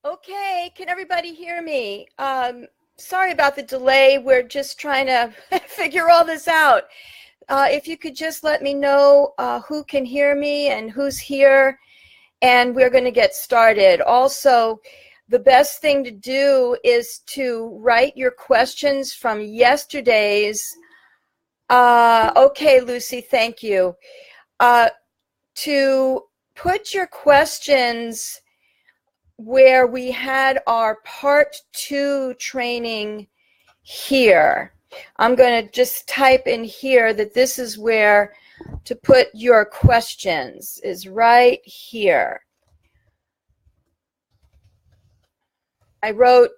Okay, can everybody hear me? Sorry about the delay. We're just trying to figure all this out. If you could just let me know who can hear me and who's here, and we're going to get started. Also, the best thing to do is to write your questions from yesterday's. Okay, Lucy, thank you. To put your questions where we had our part 2 training here. I'm going to just type in here that this is where to put your questions, is right here. I wrote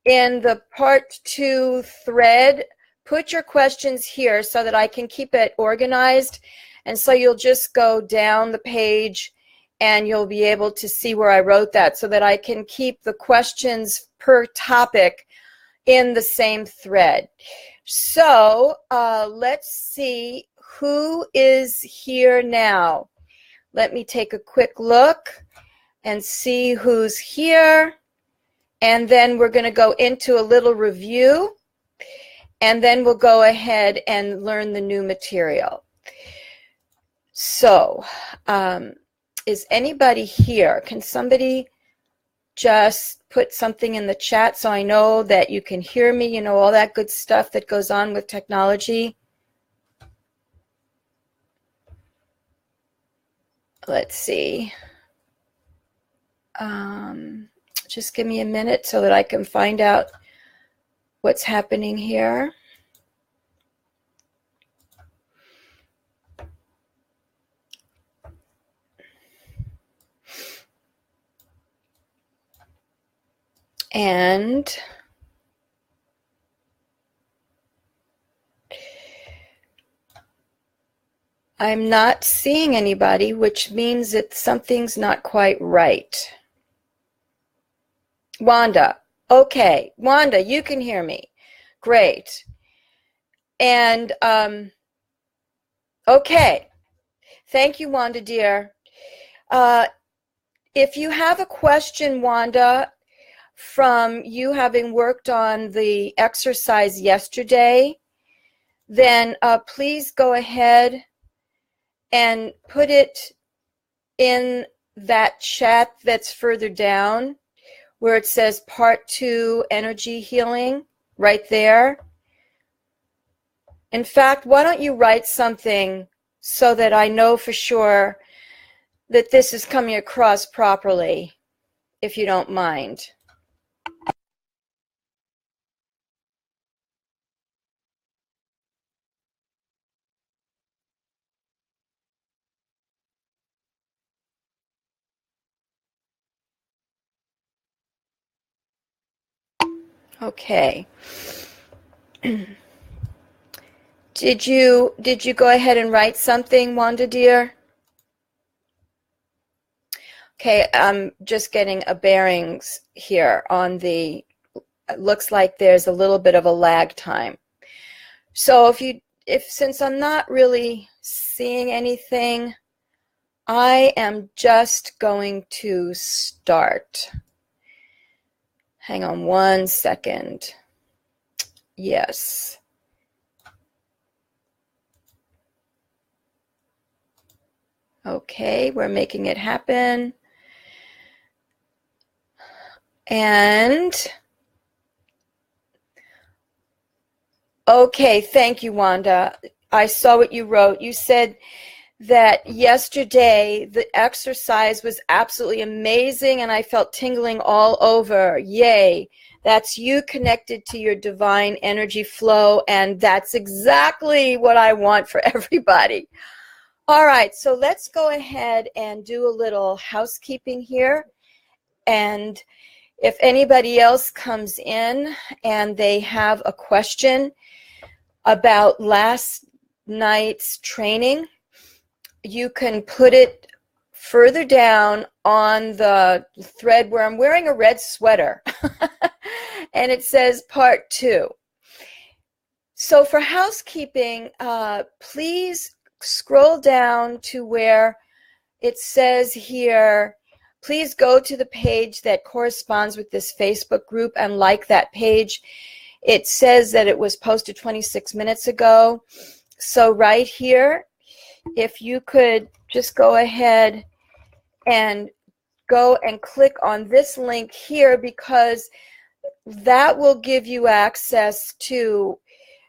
in the part 2 thread, put your questions here so that I can keep it organized. And so you'll just go down the page and you'll be able to see where I wrote that so that I can keep the questions per topic in the same thread. So let's see who is here now. Let me take a quick look and see who's here. And then we're going to go into a little review. And then we'll go ahead and learn the new material. So, is anybody here? Can somebody just put something in the chat so I know that you can hear me, you know, all that good stuff that goes on with technology? Let's see. Just give me a minute so that I can find out what's happening here. And I'm not seeing anybody, which means that something's not quite right. Wanda. Okay, Wanda, you can hear me. Great. And okay. Thank you, Wanda, dear. If you have a question, Wanda, from you having worked on the exercise yesterday, then please go ahead and put it in that chat that's further down where it says part 2 energy healing right there. In fact, why don't you write something so that I know for sure that this is coming across properly, if you don't mind. Okay. Did you go ahead and write something, Wanda dear? Okay, I'm just getting a bearings here on the, it looks like there's a little bit of a lag time. So since I'm not really seeing anything, I am just going to start. Hang on one second. Yes. Okay, we're making it happen. And okay, thank you, Wanda. I saw what you wrote. You said that yesterday the exercise was absolutely amazing and I felt tingling all over. Yay. That's you connected to your divine energy flow, and that's exactly what I want for everybody. All right, so let's go ahead and do a little housekeeping here. And if anybody else comes in and they have a question about last night's training, you can put it further down on the thread where I'm wearing a red sweater. And it says part 2. So for housekeeping, please scroll down to where it says here, please go to the page that corresponds with this Facebook group and like that page. It says that it was posted 26 minutes ago. So right here, if you could just go ahead and go and click on this link here, because that will give you access to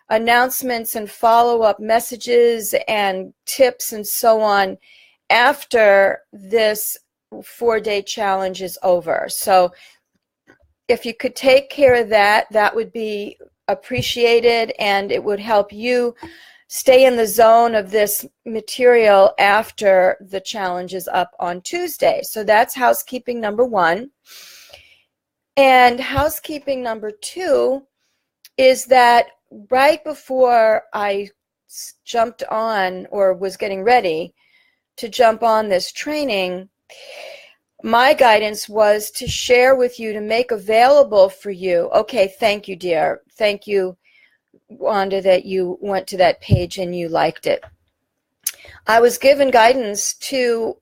announcements and follow-up messages and tips and so on after this 4-day challenge is over. So if you could take care of that, that would be appreciated, and it would help you stay in the zone of this material after the challenge is up on Tuesday. So that's housekeeping number 1. And housekeeping number 2 is that right before I jumped on, or was getting ready to jump on this training, my guidance was to share with you, to make available for you. Okay, thank you, dear. Thank you, Wanda, that you went to that page and you liked it. I was given guidance to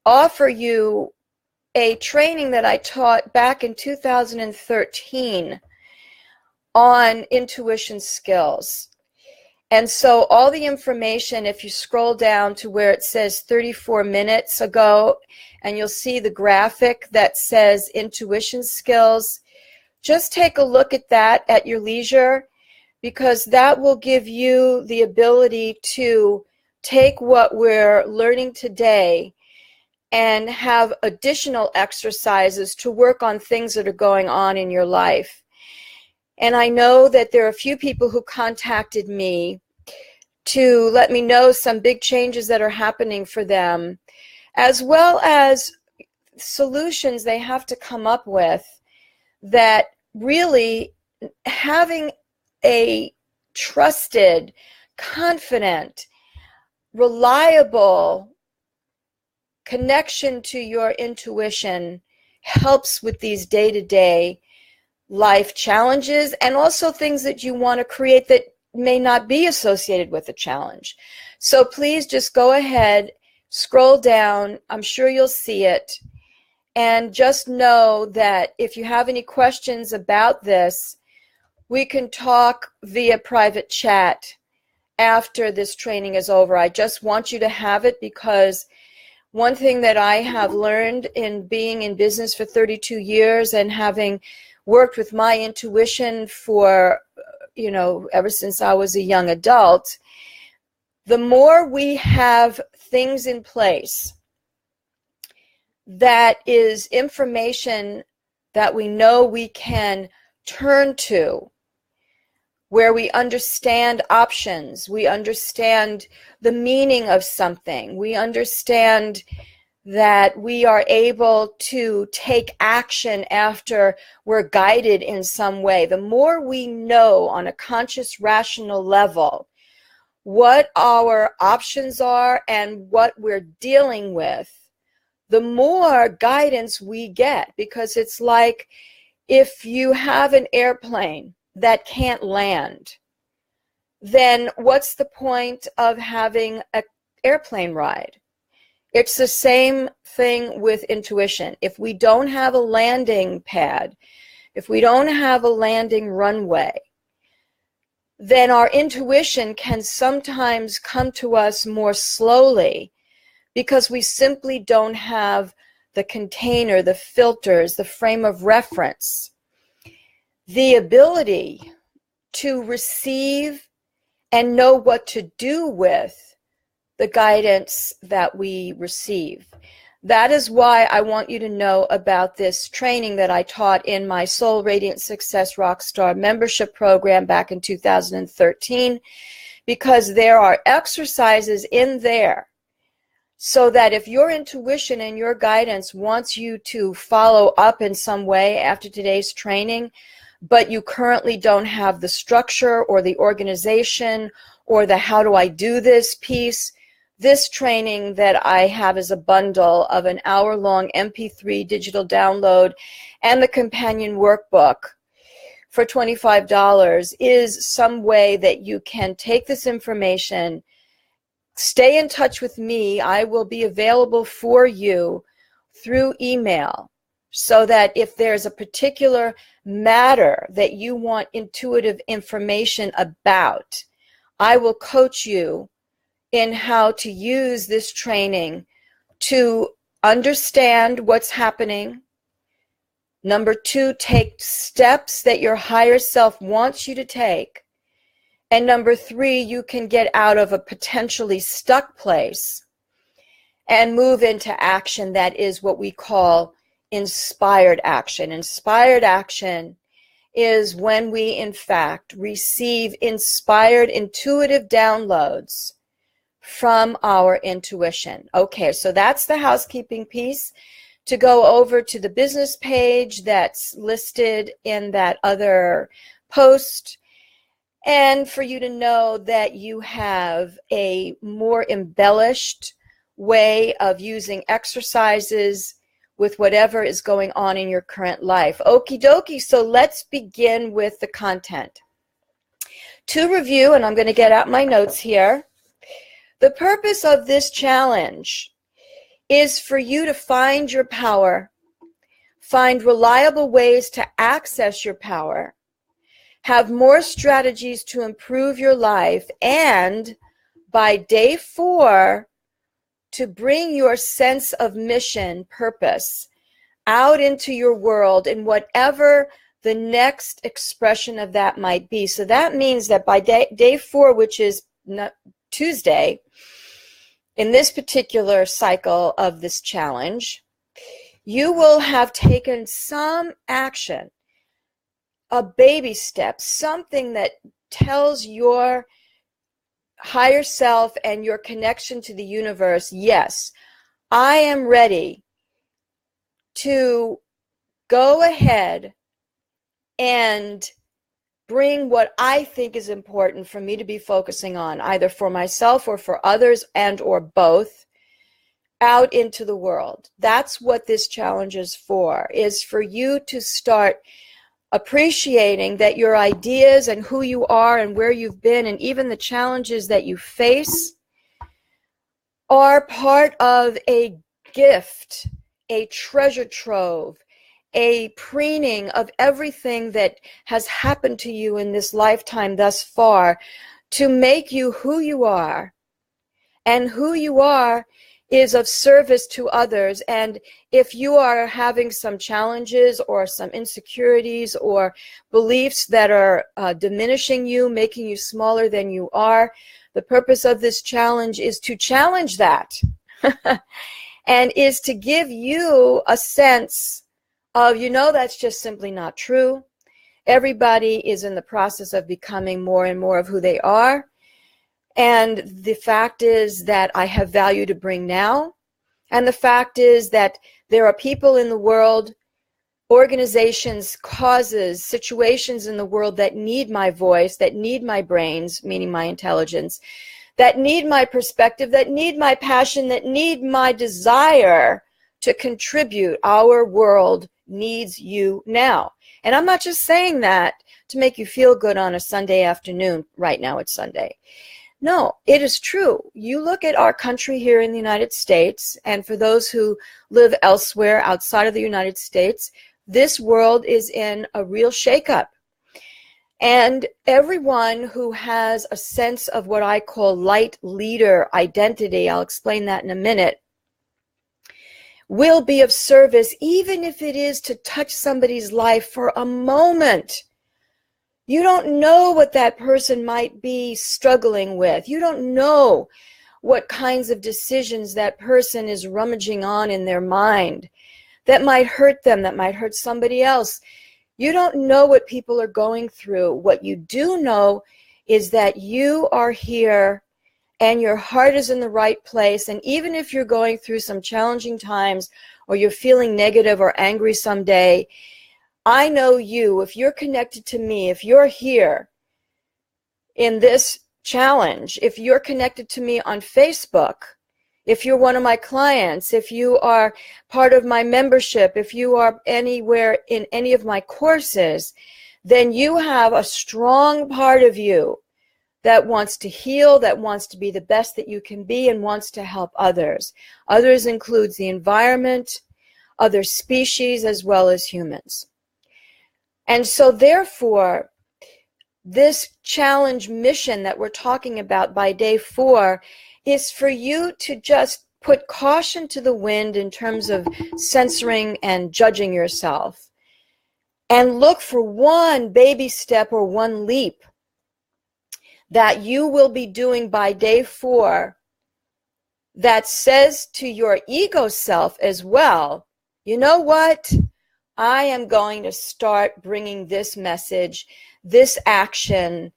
offer you a training that I taught back in 2013 on intuition skills. And so all the information, if you scroll down to where it says 34 minutes ago, and you'll see the graphic that says intuition skills, just take a look at that at your leisure, because that will give you the ability to take what we're learning today and have additional exercises to work on things that are going on in your life. And I know that there are a few people who contacted me to let me know some big changes that are happening for them, as well as solutions they have to come up with, that really having a trusted, confident, reliable connection to your intuition helps with these day-to-day life challenges, and also things that you want to create that may not be associated with a challenge. So please just go ahead, scroll down. I'm sure you'll see it. And just know that if you have any questions about this, we can talk via private chat after this training is over. I just want you to have it, because one thing that I have learned in being in business for 32 years and having worked with my intuition for, ever since I was a young adult, the more we have things in place that is information that we know we can turn to, where we understand options, we understand the meaning of something, we understand that we are able to take action after we're guided in some way. The more we know on a conscious, rational level what our options are and what we're dealing with, the more guidance we get. Because it's like if you have an airplane that can't land, then what's the point of having an airplane ride? It's the same thing with intuition. If we don't have a landing pad, if we don't have a landing runway, then our intuition can sometimes come to us more slowly, because we simply don't have the container, the filters, the frame of reference, the ability to receive and know what to do with the guidance that we receive. That is why I want you to know about this training that I taught in my Soul Radiant Success Rockstar membership program back in 2013, because there are exercises in there so that if your intuition and your guidance wants you to follow up in some way after today's training, but you currently don't have the structure or the organization or the how do I do this piece, this training that I have is a bundle of an hour-long MP3 digital download and the companion workbook for $25 is some way that you can take this information, stay in touch with me. I will be available for you through email, so that if there's a particular matter that you want intuitive information about, I will coach you in how to use this training to understand what's happening. Number 2, take steps that your higher self wants you to take. And number 3, you can get out of a potentially stuck place and move into action that is what we call inspired action. Inspired action is when we, in fact, receive inspired intuitive downloads from our intuition. Okay, so that's the housekeeping piece. To go over to the business page that's listed in that other post, and for you to know that you have a more embellished way of using exercises with whatever is going on in your current life. Okie dokie, so let's begin with the content. To review, and I'm going to get out my notes here, the purpose of this challenge is for you to find your power, find reliable ways to access your power, have more strategies to improve your life, and by day 4, to bring your sense of mission, purpose, out into your world in whatever the next expression of that might be. So that means that by day 4, which is Tuesday, in this particular cycle of this challenge, you will have taken some action, a baby step, something that tells your higher self and your connection to the universe, yes, I am ready to go ahead and bring what I think is important for me to be focusing on, either for myself or for others and or both, out into the world. That's what this challenge is for you to start appreciating that your ideas and who you are and where you've been and even the challenges that you face are part of a gift, a treasure trove, a preening of everything that has happened to you in this lifetime thus far to make you who you are. And who you are is of service to others. And if you are having some challenges or some insecurities or beliefs that are diminishing you, making you smaller than you are, the purpose of this challenge is to challenge that and is to give you a sense of, that's just simply not true. Everybody is in the process of becoming more and more of who they are. And the fact is that I have value to bring now. And the fact is that there are people in the world, organizations, causes, situations in the world that need my voice, that need my brains, meaning my intelligence, that need my perspective, that need my passion, that need my desire to contribute. Our world needs you now. And I'm not just saying that to make you feel good on a Sunday afternoon. Right now it's Sunday. No, it is true. You look at our country here in the United States, and for those who live elsewhere outside of the United States, this world is in a real shakeup. And everyone who has a sense of what I call light leader identity, I'll explain that in a minute, will be of service, even if it is to touch somebody's life for a moment. You don't know what that person might be struggling with. You don't know what kinds of decisions that person is rummaging on in their mind that might hurt them, that might hurt somebody else. You don't know what people are going through. What you do know is that you are here and your heart is in the right place. And even if you're going through some challenging times or you're feeling negative or angry someday, I know you, if you're connected to me, if you're here in this challenge, if you're connected to me on Facebook, if you're one of my clients, if you are part of my membership, if you are anywhere in any of my courses, then you have a strong part of you that wants to heal, that wants to be the best that you can be, and wants to help others. Others includes the environment, other species as well as humans. And so therefore, this challenge mission that we're talking about by day 4 is for you to just put caution to the wind in terms of censoring and judging yourself, and look for one baby step or one leap that you will be doing by day 4 that says to your ego self as well, you know what? I am going to start bringing this message, this action,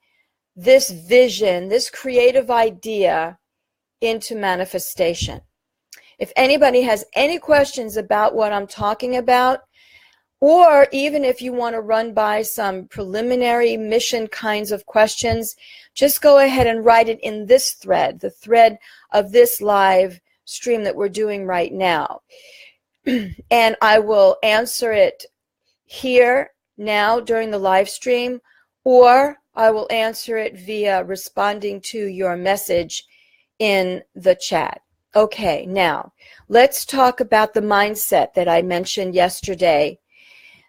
this vision, this creative idea into manifestation. If anybody has any questions about what I'm talking about, or even if you want to run by some preliminary mission kinds of questions, just go ahead and write it in this thread, the thread of this live stream that we're doing right now. And I will answer it here now during the live stream, or I will answer it via responding to your message in the chat. Okay, now let's talk about the mindset that I mentioned yesterday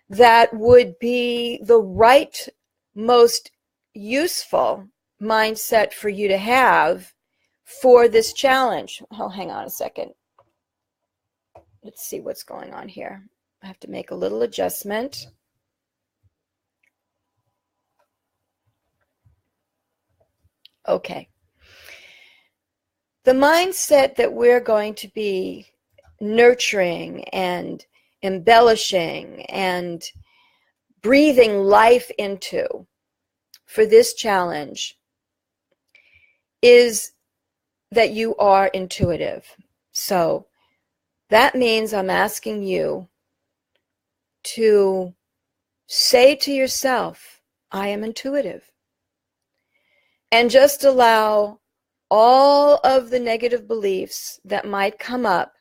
that would be the right, most useful mindset for you to have for this challenge. Oh, hang on a second. Let's see what's going on here. I have to make a little adjustment. Okay. The mindset that we're going to be nurturing and embellishing and breathing life into for this challenge is that you are intuitive. So that means I'm asking you to say to yourself, I am intuitive. And just allow all of the negative beliefs that might come up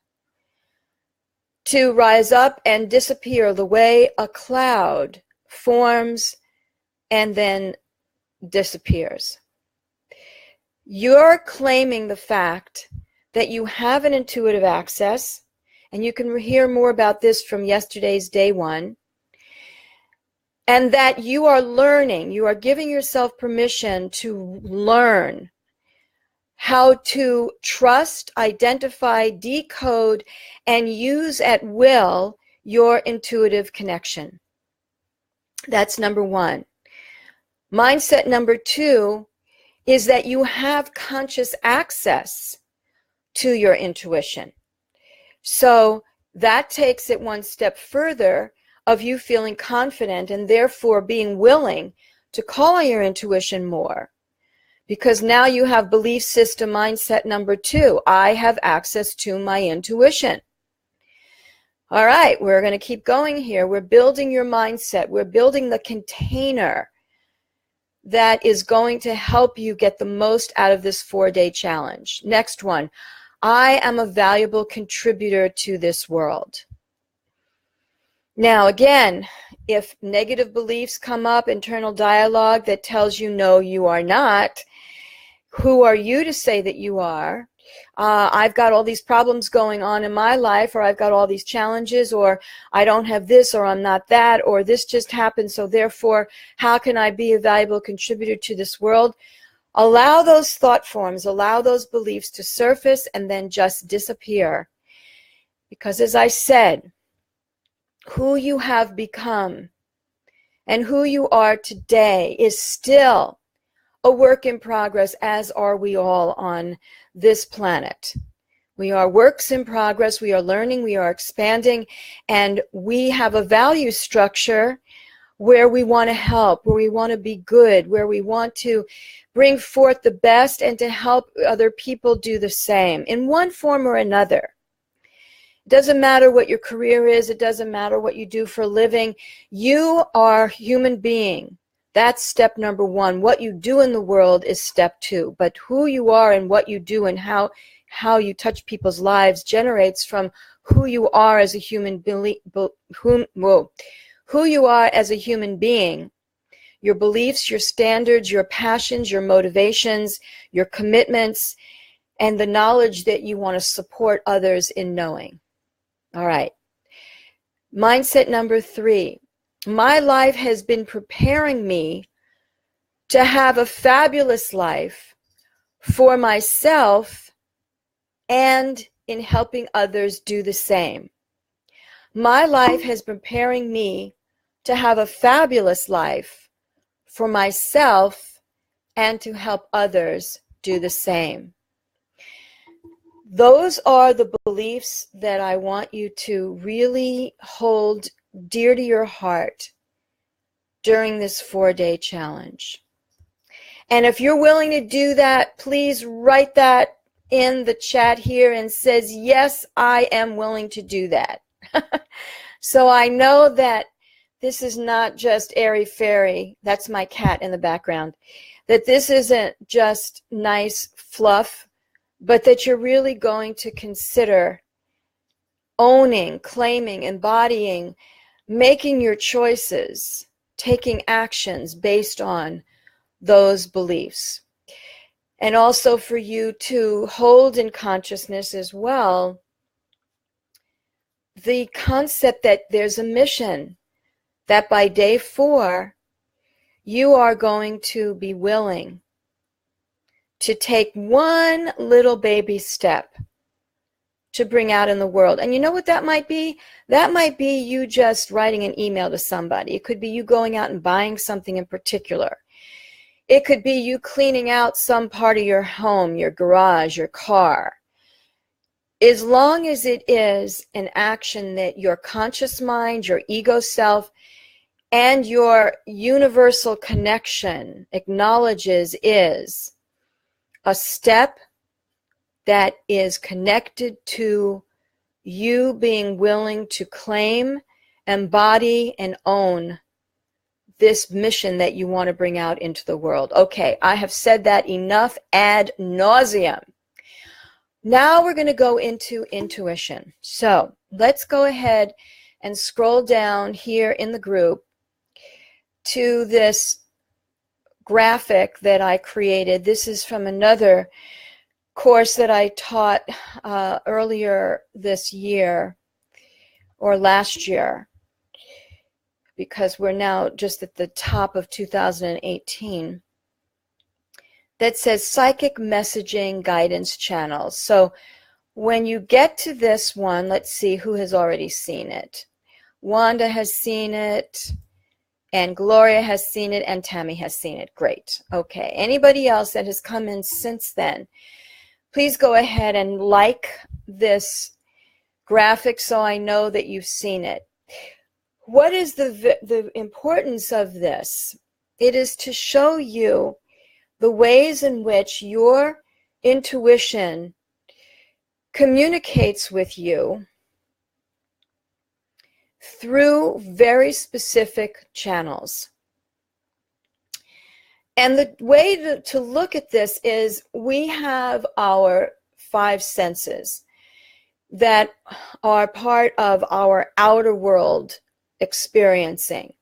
to rise up and disappear the way a cloud forms and then disappears. You're claiming the fact that you have an intuitive access, and you can hear more about this from yesterday's day 1, and that you are learning, you are giving yourself permission to learn how to trust, identify, decode, and use at will your intuitive connection. That's number 1. Mindset number 2 is that you have conscious access to your intuition. So that takes it one step further of you feeling confident and therefore being willing to call on your intuition more. Because now you have belief system mindset number 2. I have access to my intuition. All right, we're going to keep going here. We're building your mindset. We're building the container that is going to help you get the most out of this 4-day challenge. Next one. I am a valuable contributor to this world. Now, again, if negative beliefs come up, internal dialogue that tells you no, you are not, who are you to say that you are? I've got all these problems going on in my life, or I've got all these challenges, or I don't have this, or I'm not that, or this just happened, so therefore, how can I be a valuable contributor to this world? Allow those thought forms, allow those beliefs to surface and then just disappear. Because as I said, who you have become and who you are today is still a work in progress, as are we all on this planet. We are works in progress, we are learning, we are expanding, and we have a value structure where we want to help, where we want to be good, where we want to bring forth the best and to help other people do the same in one form or another. It doesn't matter what your career is, it doesn't matter what you do for a living. You are a human being. That's step number 1. What you do in the world is step 2. But who you are and what you do and how you touch people's lives generates from who you are as a human who you are as a human being. Your beliefs, your standards, your passions, your motivations, your commitments, and the knowledge that you want to support others in knowing. All right. Mindset number 3. My life has been preparing me to have a fabulous life for myself and in helping others do the same. My life has been preparing me to have a fabulous life for myself and to help others do the same. Those are the beliefs that I want you to really hold dear to your heart during this 4-day challenge. And if you're willing to do that, please write that in the chat here and says, yes, I am willing to do that. So I know that this is not just airy-fairy. That's my cat in the background. That this isn't just nice fluff, but that you're really going to consider owning, claiming, embodying, making your choices, taking actions based on those beliefs. And also for you to hold in consciousness as well the concept that there's a mission, that by day 4, you are going to be willing to take one little baby step to bring out in the world. And you know what that might be? That might be you just writing an email to somebody. It could be you going out and buying something in particular. It could be you cleaning out some part of your home, your garage, your car. As long as it is an action that your conscious mind, your ego self, and your universal connection acknowledges is a step that is connected to you being willing to claim, embody, and own this mission that you want to bring out into the world. Okay, I have said that enough ad nauseum. Now we're going to go into intuition. So let's go ahead and scroll down here in the group to this graphic that I created. This is from another course that I taught earlier this year or last year, because we're now just at the top of 2018, that says Psychic Messaging Guidance Channels. So when you get to this one, let's see who has already seen it. Wanda has seen it, and Gloria has seen it, and Tammy has seen it. Great. Okay. Anybody else that has come in since then, please go ahead and like this graphic so I know that you've seen it. What is the importance of this? It is to show you the ways in which your intuition communicates with you through very specific channels. And the way to look at this is we have our 5 senses that are part of our outer world experiencing.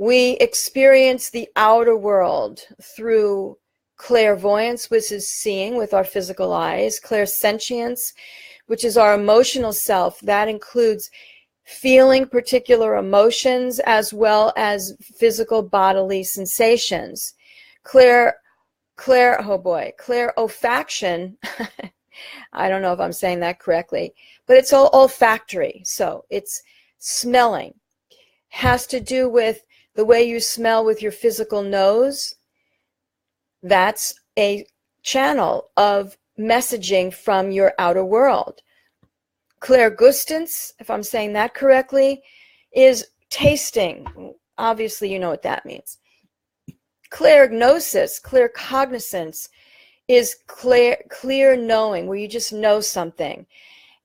We experience the outer world through clairvoyance, which is seeing with our physical eyes, clairsentience, which is our emotional self. That includes feeling particular emotions as well as physical bodily sensations. Clairolfaction, I don't know if I'm saying that correctly, but it's all olfactory. So it's smelling. Has to do with the way you smell with your physical nose. That's a channel of messaging from your outer world. Clairgustance, if I'm saying that correctly, is tasting. Obviously, you know what that means. Clairgnosis, claircognizance, is clear knowing, where you just know something.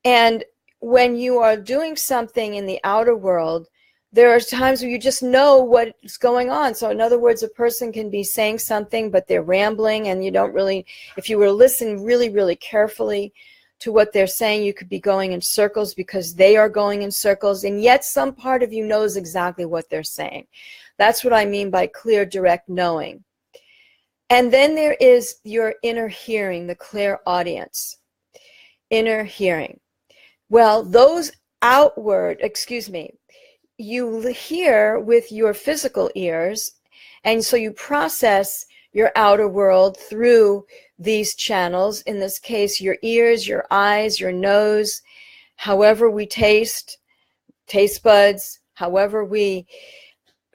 And when you are doing something in the outer world, there are times where you just know what's going on. So in other words, a person can be saying something, but they're rambling, and you don't really, if you were to listen really, really carefully to what they're saying, you could be going in circles because they are going in circles, and yet some part of you knows exactly what they're saying. That's what I mean by clear, direct knowing. And then there is your inner hearing, the clairaudience. Inner hearing. Well, those outward, excuse me, you hear with your physical ears, and so you process your outer world through these channels, in this case, your ears, your eyes, your nose, however we taste buds, however we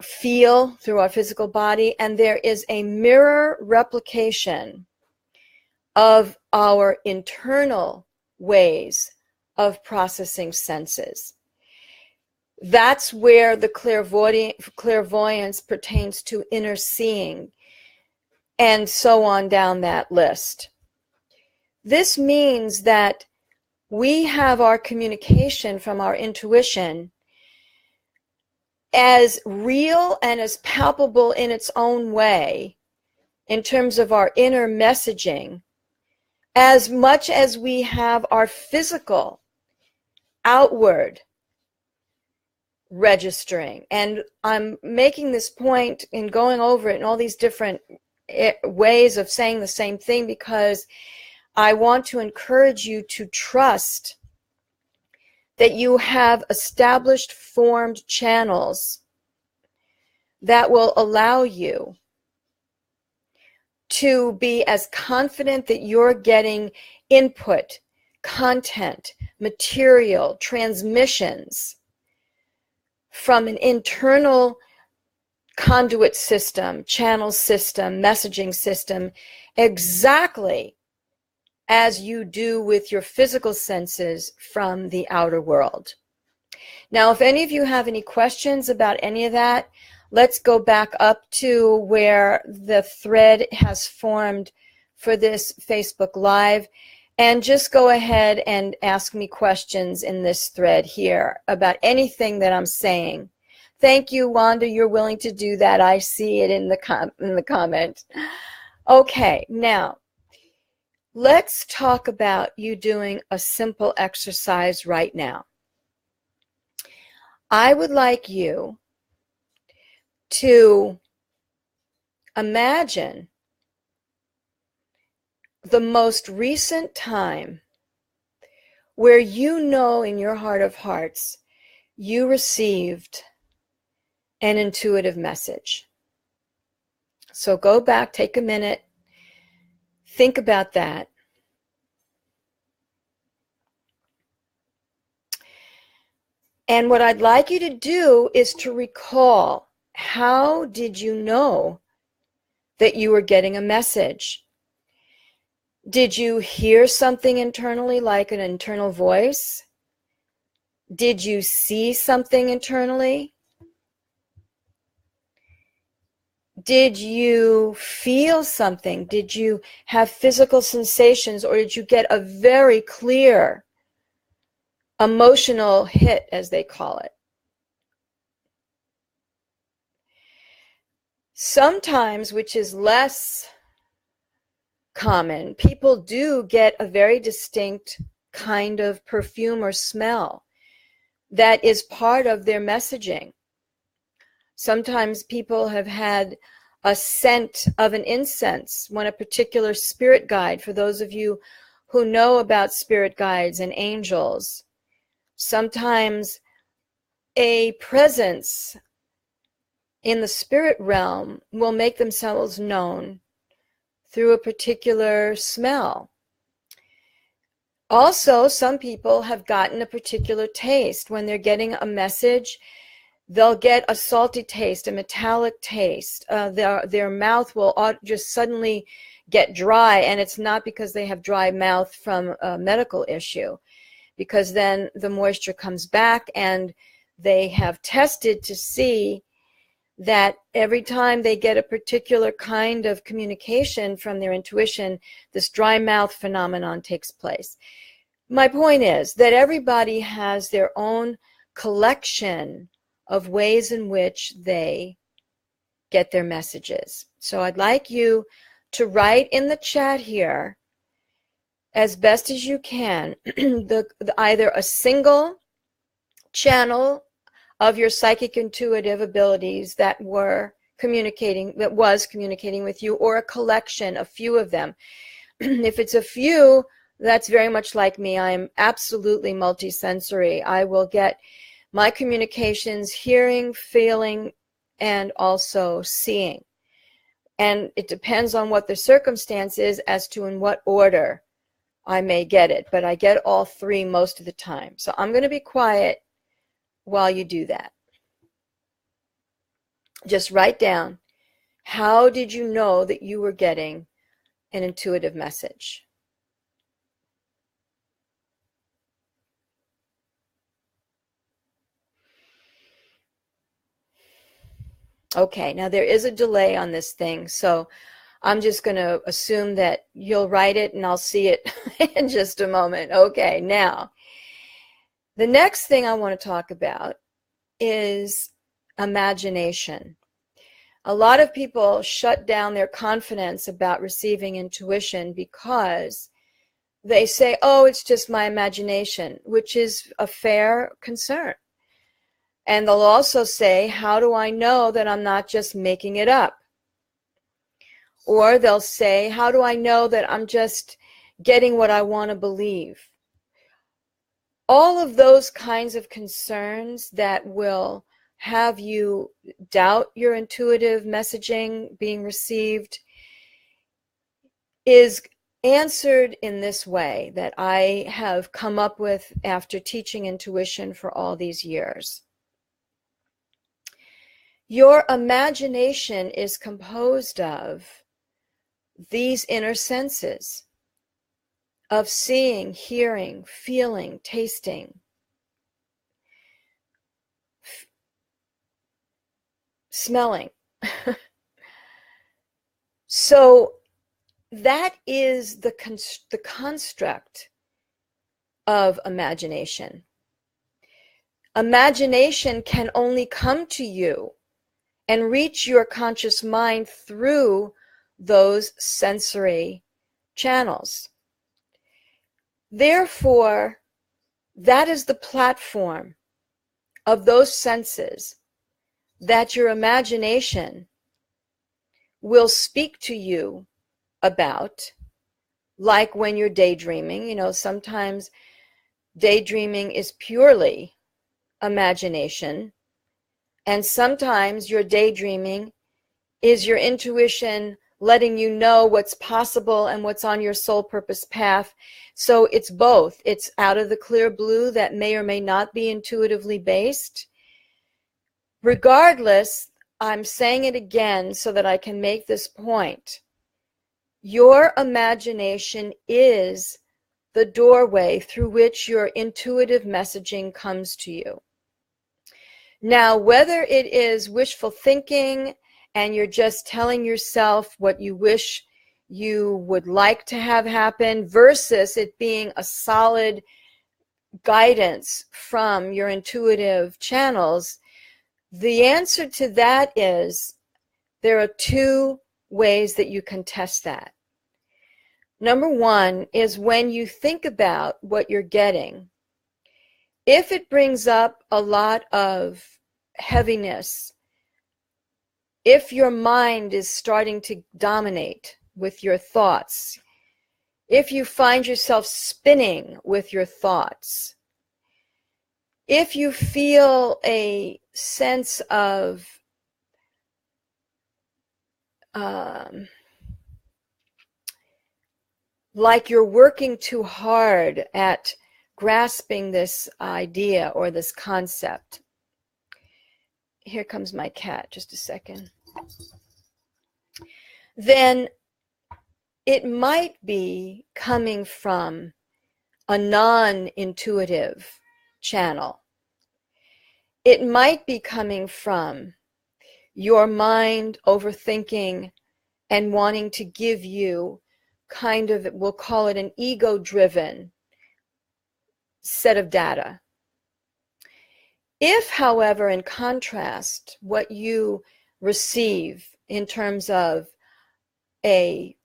feel through our physical body, and there is a mirror replication of our internal ways of processing senses. That's where the clairvoyance pertains to inner seeing, and so on down that list. This means that we have our communication from our intuition as real and as palpable in its own way, in terms of our inner messaging, as much as we have our physical outward registering. And I'm making this point in going over it in all these different ways of saying the same thing, because I want to encourage you to trust that you have established, formed channels that will allow you to be as confident that you're getting input, content, material, transmissions from an internal conduit system, channel system, messaging system, exactly as you do with your physical senses from the outer world. Now, if any of you have any questions about any of that, let's go back up to where the thread has formed for this Facebook Live, and just go ahead and ask me questions in this thread here about anything that I'm saying. Thank you, Wanda. You're willing to do that. I see it in the comment. Okay, now let's talk about you doing a simple exercise right now. I would like you to imagine the most recent time where you know in your heart of hearts you received an intuitive message. So go back, take a minute, think about that. And what I'd like you to do is to recall, how did you know that you were getting a message? Did you hear something internally, like an internal voice? Did you see something internally? Did you feel something? Did you have physical sensations, or did you get a very clear emotional hit, as they call it? Sometimes, which is less common, people do get a very distinct kind of perfume or smell that is part of their messaging. Sometimes people have had a scent of an incense when a particular spirit guide, for those of you who know about spirit guides and angels, sometimes a presence in the spirit realm will make themselves known through a particular smell. Also, some people have gotten a particular taste. When they're getting a message, they'll get a salty taste, a metallic taste. Their mouth will just suddenly get dry, and it's not because they have dry mouth from a medical issue, because then the moisture comes back, and they have tested to see that every time they get a particular kind of communication from their intuition, this dry mouth phenomenon takes place. My point is that everybody has their own collection of ways in which they get their messages. So I'd like you to write in the chat here, as best as you can, either a single channel of your psychic intuitive abilities that was communicating with you, or a collection, a few of them. If it's a few, That's very much like me. I am absolutely multisensory. I will get my communications hearing, feeling, and also seeing. And it depends on what the circumstance is as to in what order I may get it. But I get all three most of the time. So I'm going to be quiet while you do that. Just write down, how did you know that you were getting an intuitive message? Okay, now there is a delay on this thing, so I'm just going to assume that you'll write it and I'll see it in just a moment. Okay, now, the next thing I want to talk about is imagination. A lot of people shut down their confidence about receiving intuition because they say, oh, it's just my imagination, which is a fair concern. And they'll also say, how do I know that I'm not just making it up? Or they'll say, how do I know that I'm just getting what I want to believe? All of those kinds of concerns that will have you doubt your intuitive messaging being received is answered in this way that I have come up with after teaching intuition for all these years. Your imagination is composed of these inner senses of seeing, hearing, feeling, tasting, smelling. So that is the construct of imagination. Imagination can only come to you and reach your conscious mind through those sensory channels. Therefore, that is the platform of those senses that your imagination will speak to you about, like when you're daydreaming. You know, sometimes daydreaming is purely imagination, and sometimes your daydreaming is your intuition letting you know what's possible and what's on your soul purpose path. So it's both. It's out of the clear blue that may or may not be intuitively based. Regardless, I'm saying it again so that I can make this point. Your imagination is the doorway through which your intuitive messaging comes to you. Now, whether it is wishful thinking and you're just telling yourself what you wish you would like to have happen versus it being a solid guidance from your intuitive channels, the answer to that is there are two ways that you can test that. Number one is when you think about what you're getting, if it brings up a lot of heaviness, if your mind is starting to dominate with your thoughts, if you find yourself spinning with your thoughts, if you feel a sense of like you're working too hard at grasping this idea or this concept. Here comes my cat, just a second. Then it might be coming from a non-intuitive channel. It might be coming from your mind overthinking and wanting to give you kind of, we'll call it an ego-driven set of data. If, however, in contrast, what you receive in terms of a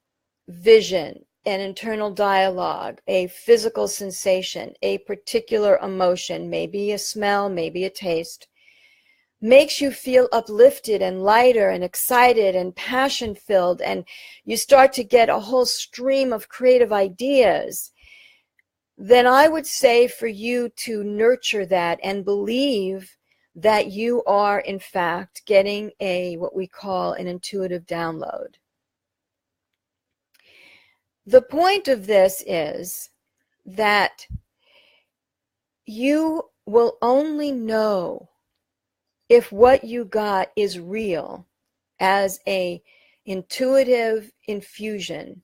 vision, an internal dialogue, a physical sensation, a particular emotion, maybe a smell, maybe a taste, makes you feel uplifted and lighter and excited and passion-filled, and you start to get a whole stream of creative ideas, then I would say for you to nurture that and believe that you are in fact getting what we call an intuitive download. The point of this is that you will only know if what you got is real as a intuitive infusion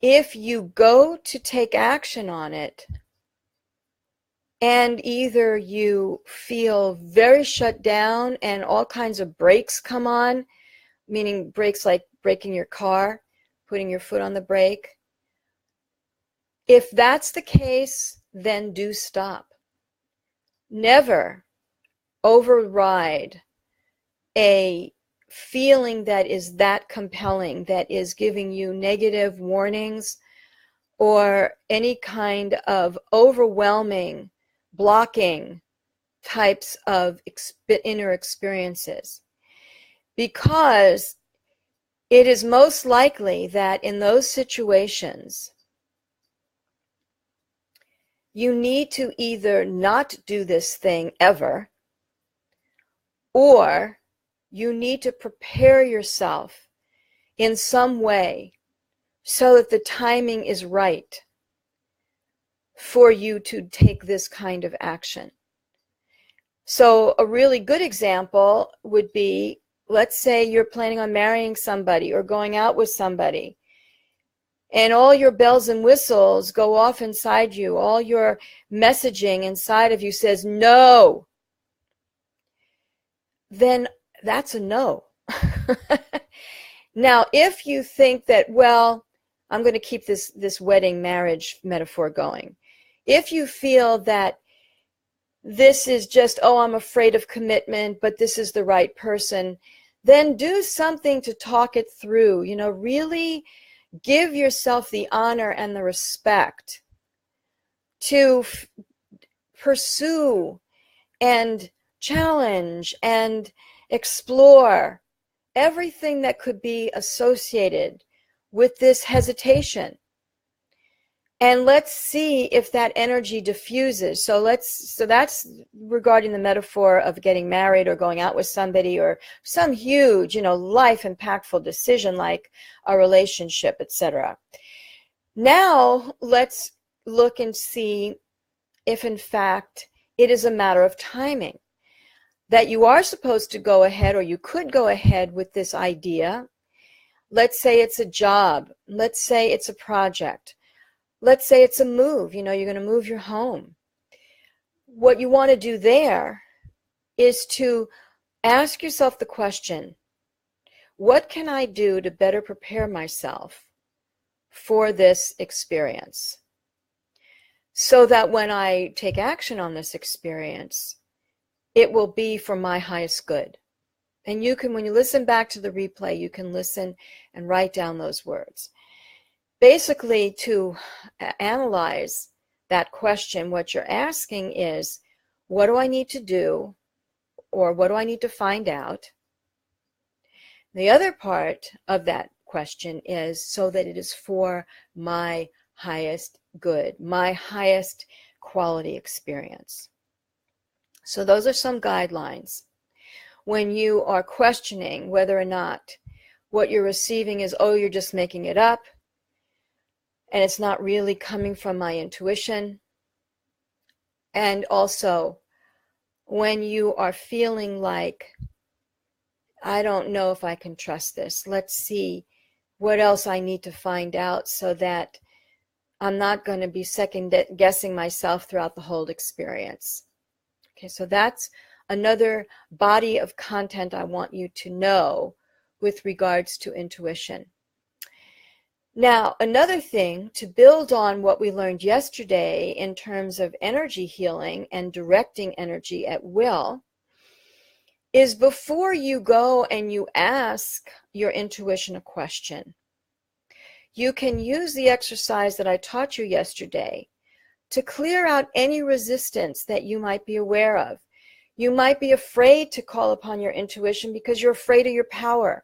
if you go to take action on it and either you feel very shut down and all kinds of brakes come on, meaning brakes like braking your car, putting your foot on the brake. If that's the case, then do stop. Never override a feeling that is that compelling, that is giving you negative warnings or any kind of overwhelming, blocking types of inner experiences. Because it is most likely that in those situations, you need to either not do this thing ever, or you need to prepare yourself in some way so that the timing is right for you to take this kind of action. So a really good example would be, let's say you're planning on marrying somebody or going out with somebody, and all your bells and whistles go off inside you. All your messaging inside of you says no. Then that's a no. Now, if you think that, well, I'm going to keep this wedding marriage metaphor going. If you feel that this is just, oh, I'm afraid of commitment, but this is the right person, then do something to talk it through. You know, really give yourself the honor and the respect to pursue and challenge and explore everything that could be associated with this hesitation. And let's see if that energy diffuses. So that's regarding the metaphor of getting married or going out with somebody or some huge, life impactful decision like a relationship, etc. Now let's look and see if in fact it is a matter of timing, that you are supposed to go ahead, or you could go ahead with this idea. Let's say it's a job. Let's say it's a project. Let's say it's a move. You're going to move your home. What you want to do there is to ask yourself the question, what can I do to better prepare myself for this experience so that when I take action on this experience, it will be for my highest good? And you can, when you listen back to the replay, you can listen and write down those words. Basically, to analyze that question, what you're asking is, what do I need to do, or what do I need to find out? The other part of that question is so that it is for my highest good, my highest quality experience. So those are some guidelines. When you are questioning whether or not what you're receiving is, oh, you're just making it up, and it's not really coming from my intuition. And also, when you are feeling like, I don't know if I can trust this, let's see what else I need to find out so that I'm not going to be second guessing myself throughout the whole experience. Okay, so that's another body of content I want you to know with regards to intuition. Now, another thing to build on what we learned yesterday in terms of energy healing and directing energy at will is, before you go and you ask your intuition a question, you can use the exercise that I taught you yesterday to clear out any resistance that you might be aware of. You might be afraid to call upon your intuition because you're afraid of your power.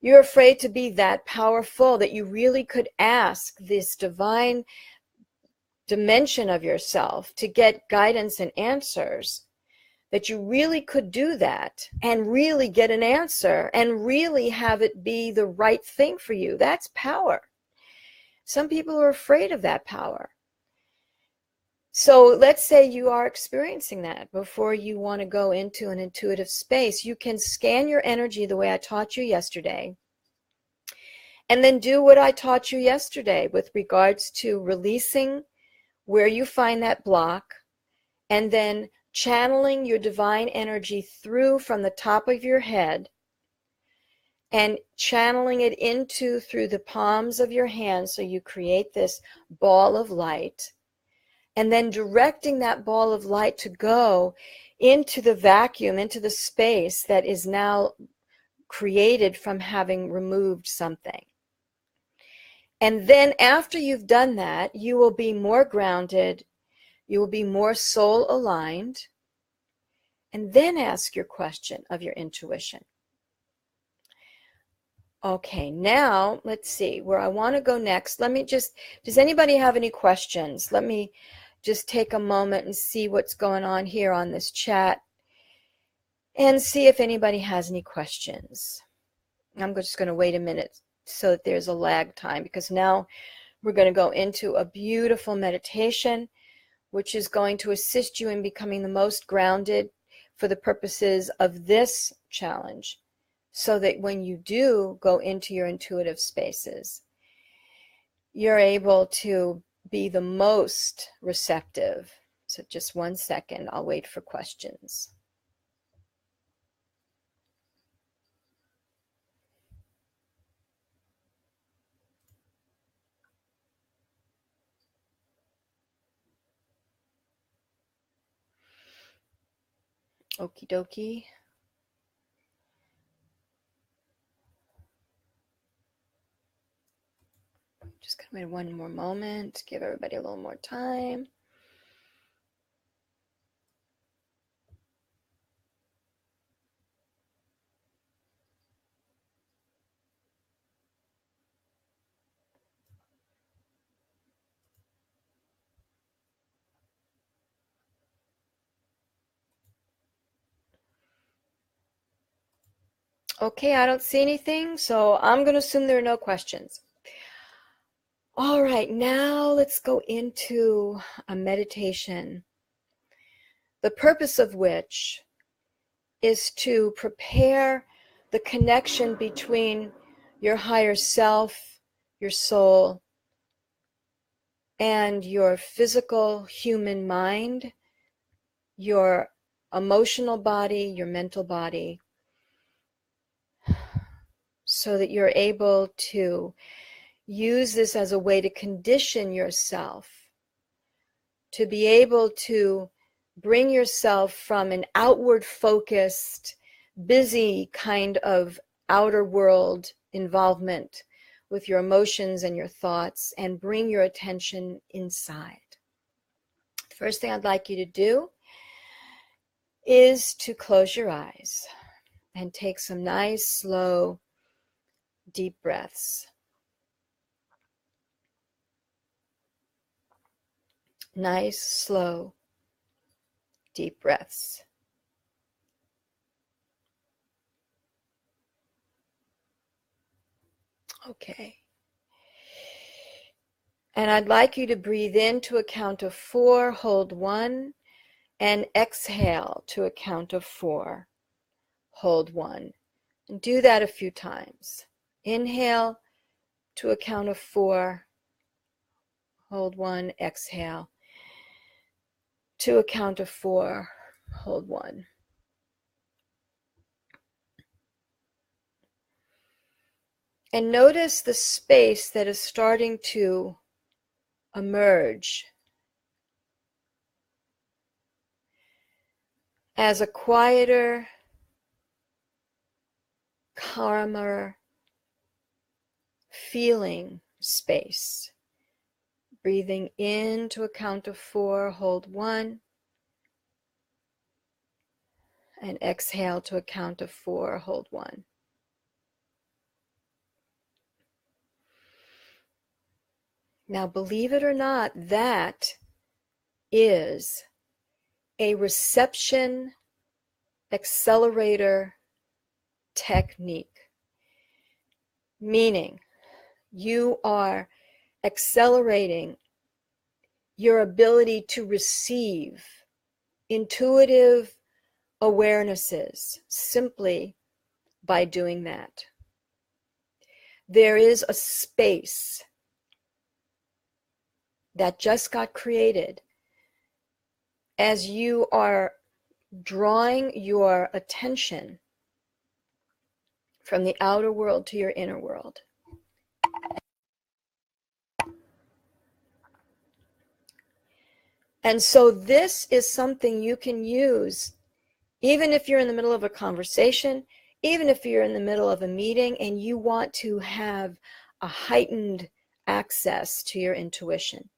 You're afraid to be that powerful, that you really could ask this divine dimension of yourself to get guidance and answers, that you really could do that and really get an answer and really have it be the right thing for you. That's power. Some people are afraid of that power. So let's say you are experiencing that before you want to go into an intuitive space. You can scan your energy the way I taught you yesterday, and then do what I taught you yesterday with regards to releasing where you find that block, and then channeling your divine energy through from the top of your head and channeling it into through the palms of your hands, so you create this ball of light, and then directing that ball of light to go into the vacuum, into the space that is now created from having removed something. And then after you've done that, you will be more grounded, you will be more soul aligned, and then ask your question of your intuition. Okay, now let's see where I want to go next. Does anybody have any questions? Let me just take a moment and see what's going on here on this chat and see if anybody has any questions. I'm just going to wait a minute so that there's a lag time, because now we're going to go into a beautiful meditation which is going to assist you in becoming the most grounded for the purposes of this challenge, so that when you do go into your intuitive spaces, you're able to be the most receptive. So just 1 second, I'll wait for questions. Okie dokie. Just gonna wait one more moment, give everybody a little more time. Okay, I don't see anything, so I'm going to assume there are no questions. All right, now let's go into a meditation, the purpose of which is to prepare the connection between your higher self, your soul, and your physical human mind, your emotional body, your mental body, so that you're able to use this as a way to condition yourself to be able to bring yourself from an outward focused, busy kind of outer world involvement with your emotions and your thoughts, and bring your attention inside. The first thing I'd like you to do is to close your eyes and take some nice, slow, deep breaths. Nice, slow, deep breaths. Okay. And I'd like you to breathe in to a count of 4, hold 1, and exhale to a count of 4, hold 1. And do that a few times. Inhale to a count of 4, hold 1, exhale to a count of 4, hold 1. And notice the space that is starting to emerge as a quieter, calmer feeling space. Breathing in to a count of 4, hold 1, and exhale to a count of 4, hold 1. Now, believe it or not, that is a reception accelerator technique, meaning you are accelerating your ability to receive intuitive awarenesses simply by doing that. There is a space that just got created as you are drawing your attention from the outer world to your inner world. And so this is something you can use even if you're in the middle of a conversation, even if you're in the middle of a meeting and you want to have a heightened access to your intuition.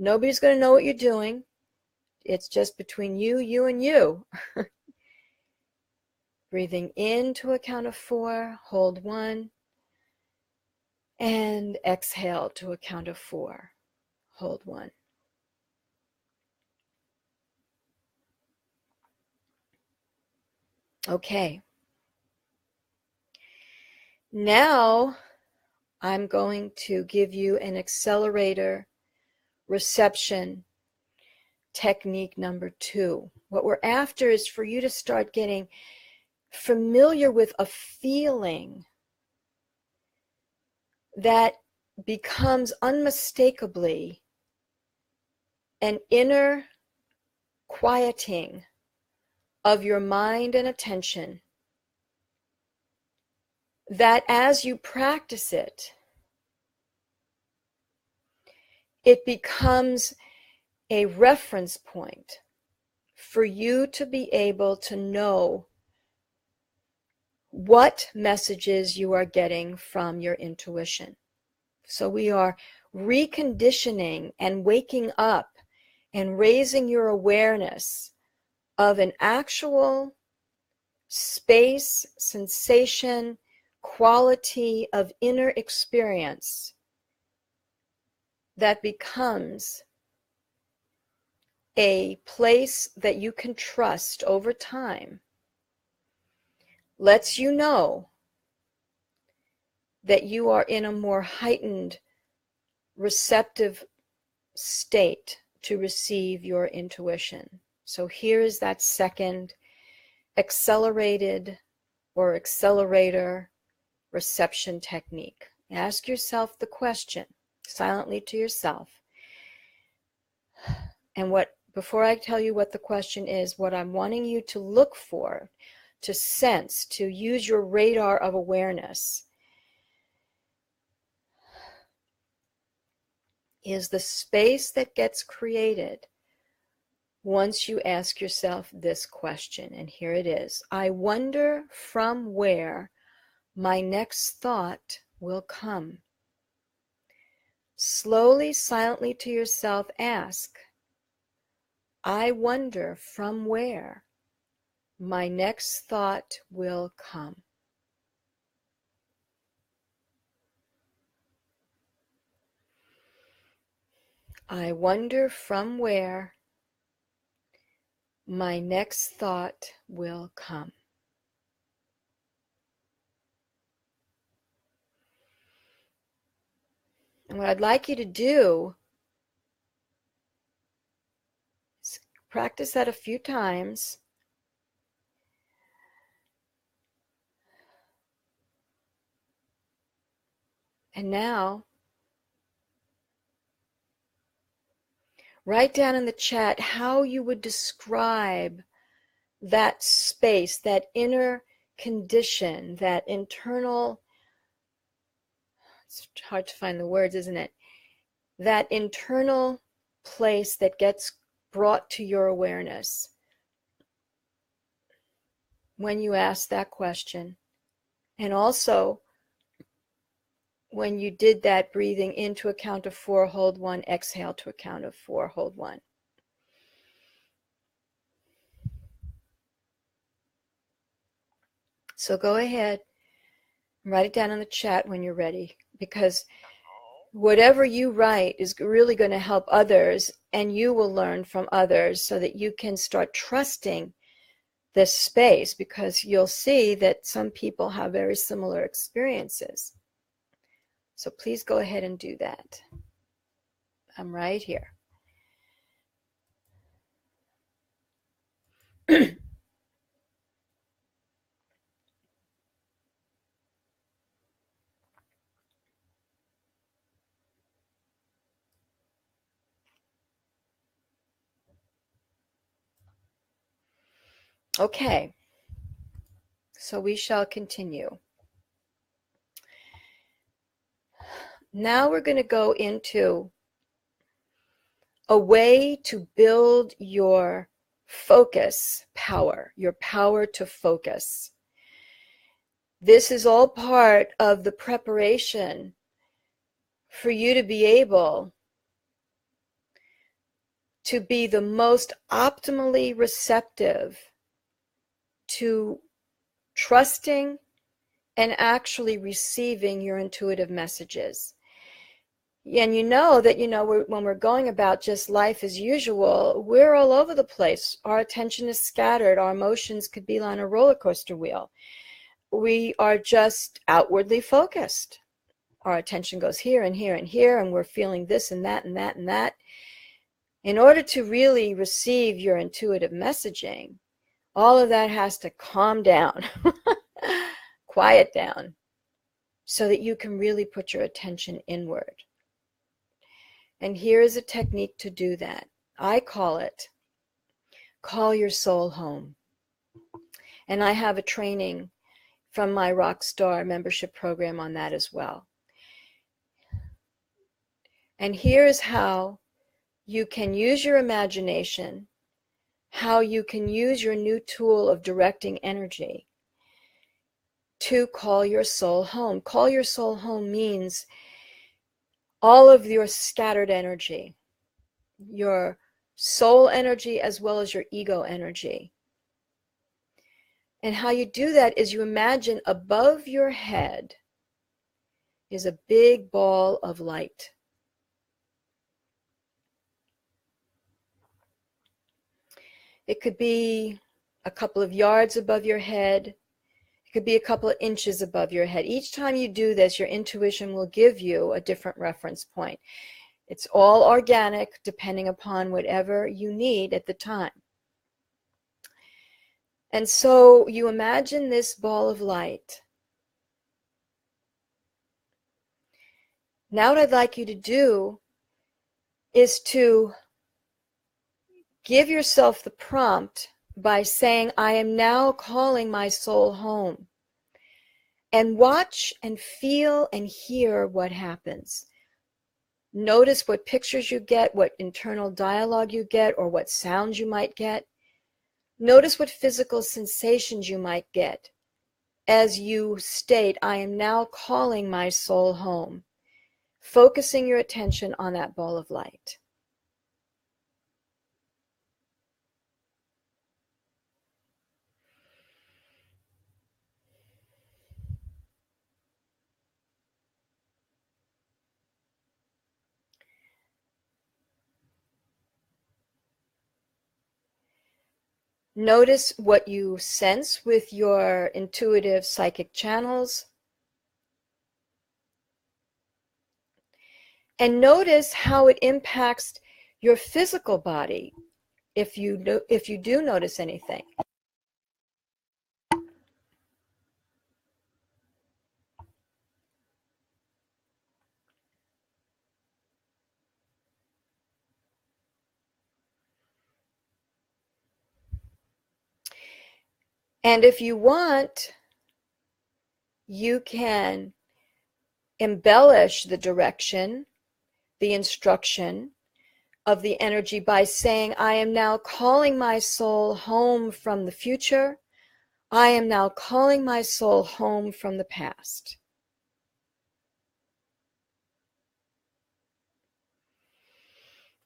Nobody's going to know what you're doing. It's just between you, and you. Breathing in to a count of 4, hold 1, and exhale to a count of 4, hold 1. Okay. Now I'm going to give you an accelerator reception technique number 2. What we're after is for you to start getting familiar with a feeling that becomes unmistakably an inner quieting of your mind and attention, that as you practice it, it becomes a reference point for you to be able to know what messages you are getting from your intuition. So we are reconditioning and waking up and raising your awareness of an actual space, sensation, quality of inner experience that becomes a place that you can trust over time, lets you know that you are in a more heightened receptive state to receive your intuition. So here is that second accelerated or accelerator reception technique. Ask yourself the question silently to yourself. And before I tell you what the question is, what I'm wanting you to look for, to sense, to use your radar of awareness, is the space that gets created once you ask yourself this question. And here it is. I wonder from where my next thought will come. Slowly, silently to yourself ask, I wonder from where my next thought will come. I wonder from where my next thought will come. And what I'd like you to do is practice that a few times. And now, write down in the chat how you would describe that space, that inner condition, that internal, it's hard to find the words, isn't it? That internal place that gets brought to your awareness when you ask that question. And also, when you did that breathing into a count of 4, hold 1, exhale to a count of 4, hold 1. So go ahead and write it down in the chat when you're ready, because whatever you write is really going to help others, and you will learn from others so that you can start trusting this space, because you'll see that some people have very similar experiences. So please go ahead and do that. I'm right here. Okay, so we shall continue. Now we're going to go into a way to build your focus power, your power to focus. This is all part of the preparation for you to be able to be the most optimally receptive to trusting and actually receiving your intuitive messages. And you know that, when we're going about just life as usual, we're all over the place. Our attention is scattered. Our emotions could be on a roller coaster wheel. We are just outwardly focused. Our attention goes here and here and here, and we're feeling this and that and that and that. In order to really receive your intuitive messaging, all of that has to calm down, quiet down, so that you can really put your attention inward. And here is a technique to do that. I call it, call your soul home. And I have a training from my Rockstar membership program on that as well. And here's how you can use your imagination, how you can use your new tool of directing energy to call your soul home. Call your soul home means all of your scattered energy, your soul energy as well as your ego energy. And how you do that is you imagine above your head is a big ball of light. It could be a couple of yards above your head. It could be a couple of inches above your head. Each time you do this, your intuition will give you a different reference point. It's all organic, depending upon whatever you need at the time. And so you imagine this ball of light. Now what I'd like you to do is to give yourself the prompt by saying, I am now calling my soul home. And watch and feel and hear what happens. Notice what pictures you get, what internal dialogue you get, or what sounds you might get. Notice what physical sensations you might get as you state, I am now calling my soul home, focusing your attention on that ball of light. Notice what you sense with your intuitive psychic channels. And notice how it impacts your physical body if you do notice anything. And if you want, you can embellish the direction, the instruction of the energy by saying, I am now calling my soul home from the future. I am now calling my soul home from the past.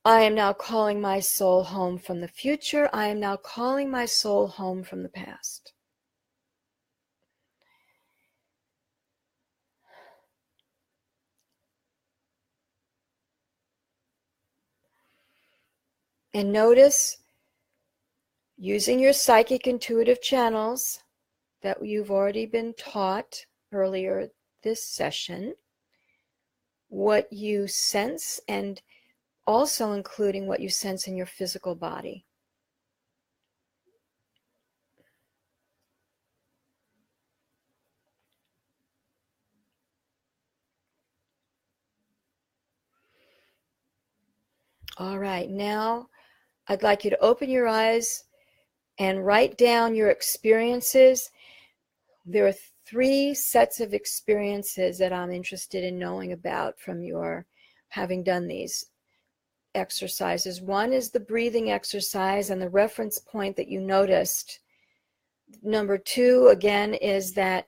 I am now calling my soul home from the future. I am now calling my soul home from the past. And notice, using your psychic intuitive channels that you've already been taught earlier this session, what you sense, and also including what you sense in your physical body. All right, now I'd like you to open your eyes and write down your experiences. There are 3 sets of experiences that I'm interested in knowing about from your having done these exercises. One is the breathing exercise and the reference point that you noticed. Number 2, again, is that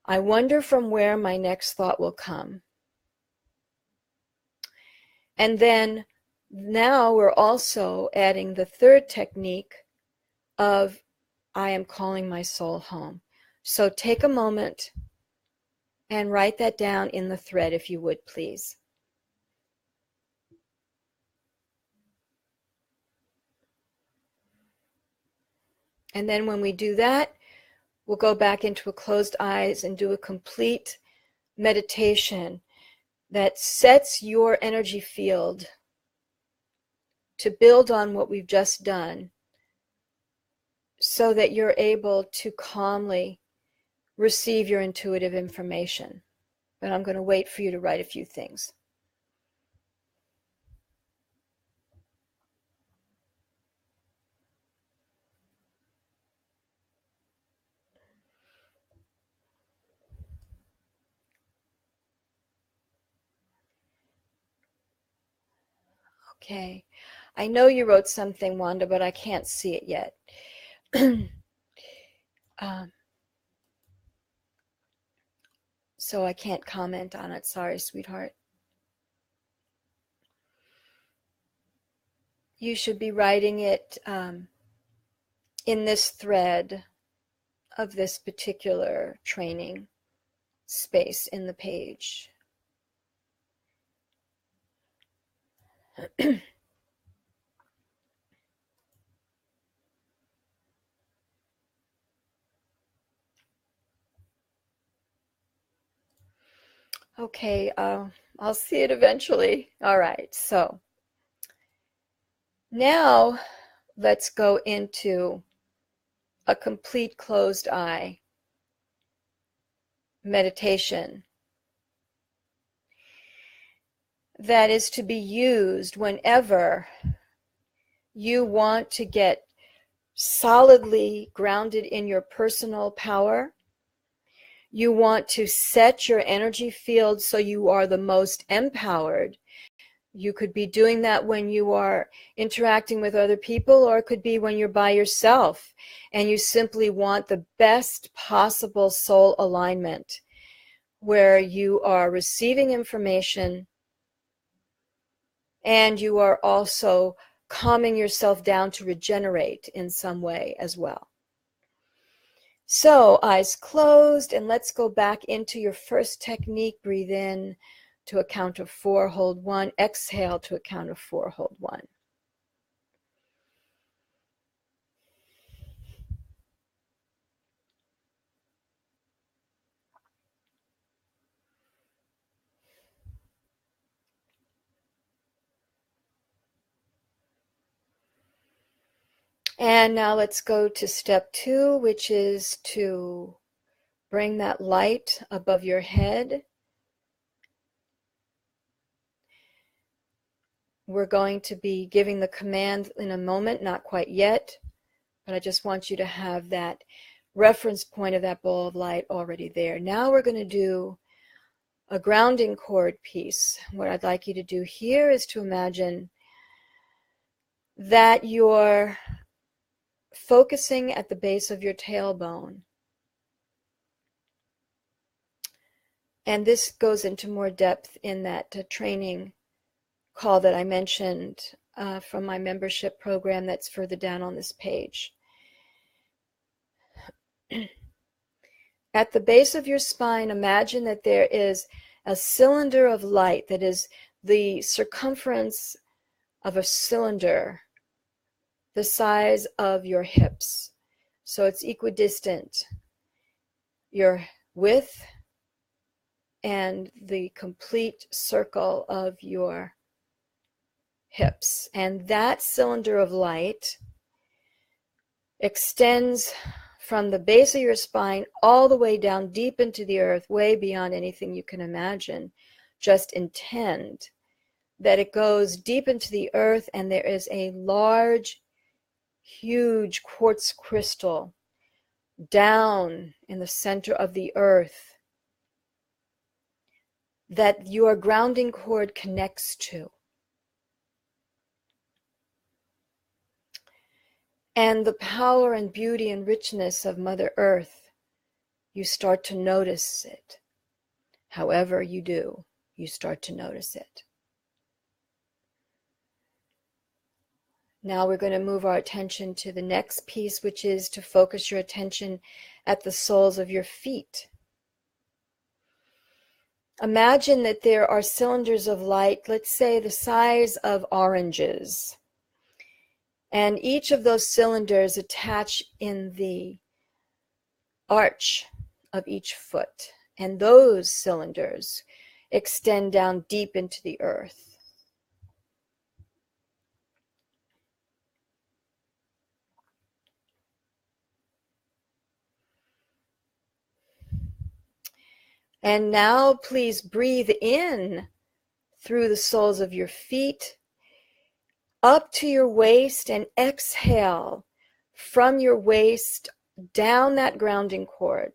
I wonder from where my next thought will come. And then now we're also adding the 3rd technique of I am calling my soul home. So take a moment and write that down in the thread, if you would, please. And then when we do that, we'll go back into a closed eyes and do a complete meditation that sets your energy field to build on what we've just done, so that you're able to calmly receive your intuitive information. But I'm going to wait for you to write a few things. Okay. I know you wrote something, Wanda, but I can't see it yet. So I can't comment on it. Sorry, sweetheart. You should be writing it in this thread of this particular training space in the page. Okay, I'll see it eventually. All right, so now let's go into a complete closed eye meditation that is to be used whenever you want to get solidly grounded in your personal power. You want to set your energy field so you are the most empowered. You could be doing that when you are interacting with other people, or it could be when you're by yourself and you simply want the best possible soul alignment, where you are receiving information and you are also calming yourself down to regenerate in some way as well. So eyes closed, and let's go back into your first technique. Breathe in to a count of 4, hold 1. Exhale to a count of 4, hold 1. And now let's go to step 2, which is to bring that light above your head. We're going to be giving the command in a moment, not quite yet, but I just want you to have that reference point of that ball of light already there. Now we're going to do a grounding cord piece. What I'd like you to do here is to imagine that you're focusing at the base of your tailbone. And this goes into more depth in that training call that I mentioned from my membership program that's further down on this page. At the base of your spine, imagine that there is a cylinder of light that is the circumference of a cylinder the size of your hips. So it's equidistant. Your width and the complete circle of your hips. And that cylinder of light extends from the base of your spine all the way down deep into the earth, way beyond anything you can imagine. Just intend that it goes deep into the earth, and there is a large, huge quartz crystal down in the center of the earth that your grounding cord connects to. And the power and beauty and richness of Mother Earth, you start to notice it. However you do, you start to notice it. Now we're going to move our attention to the next piece, which is to focus your attention at the soles of your feet. Imagine that there are cylinders of light, let's say the size of oranges. And each of those cylinders attach in the arch of each foot. And those cylinders extend down deep into the earth. And now please breathe in through the soles of your feet up to your waist, and exhale from your waist down that grounding cord.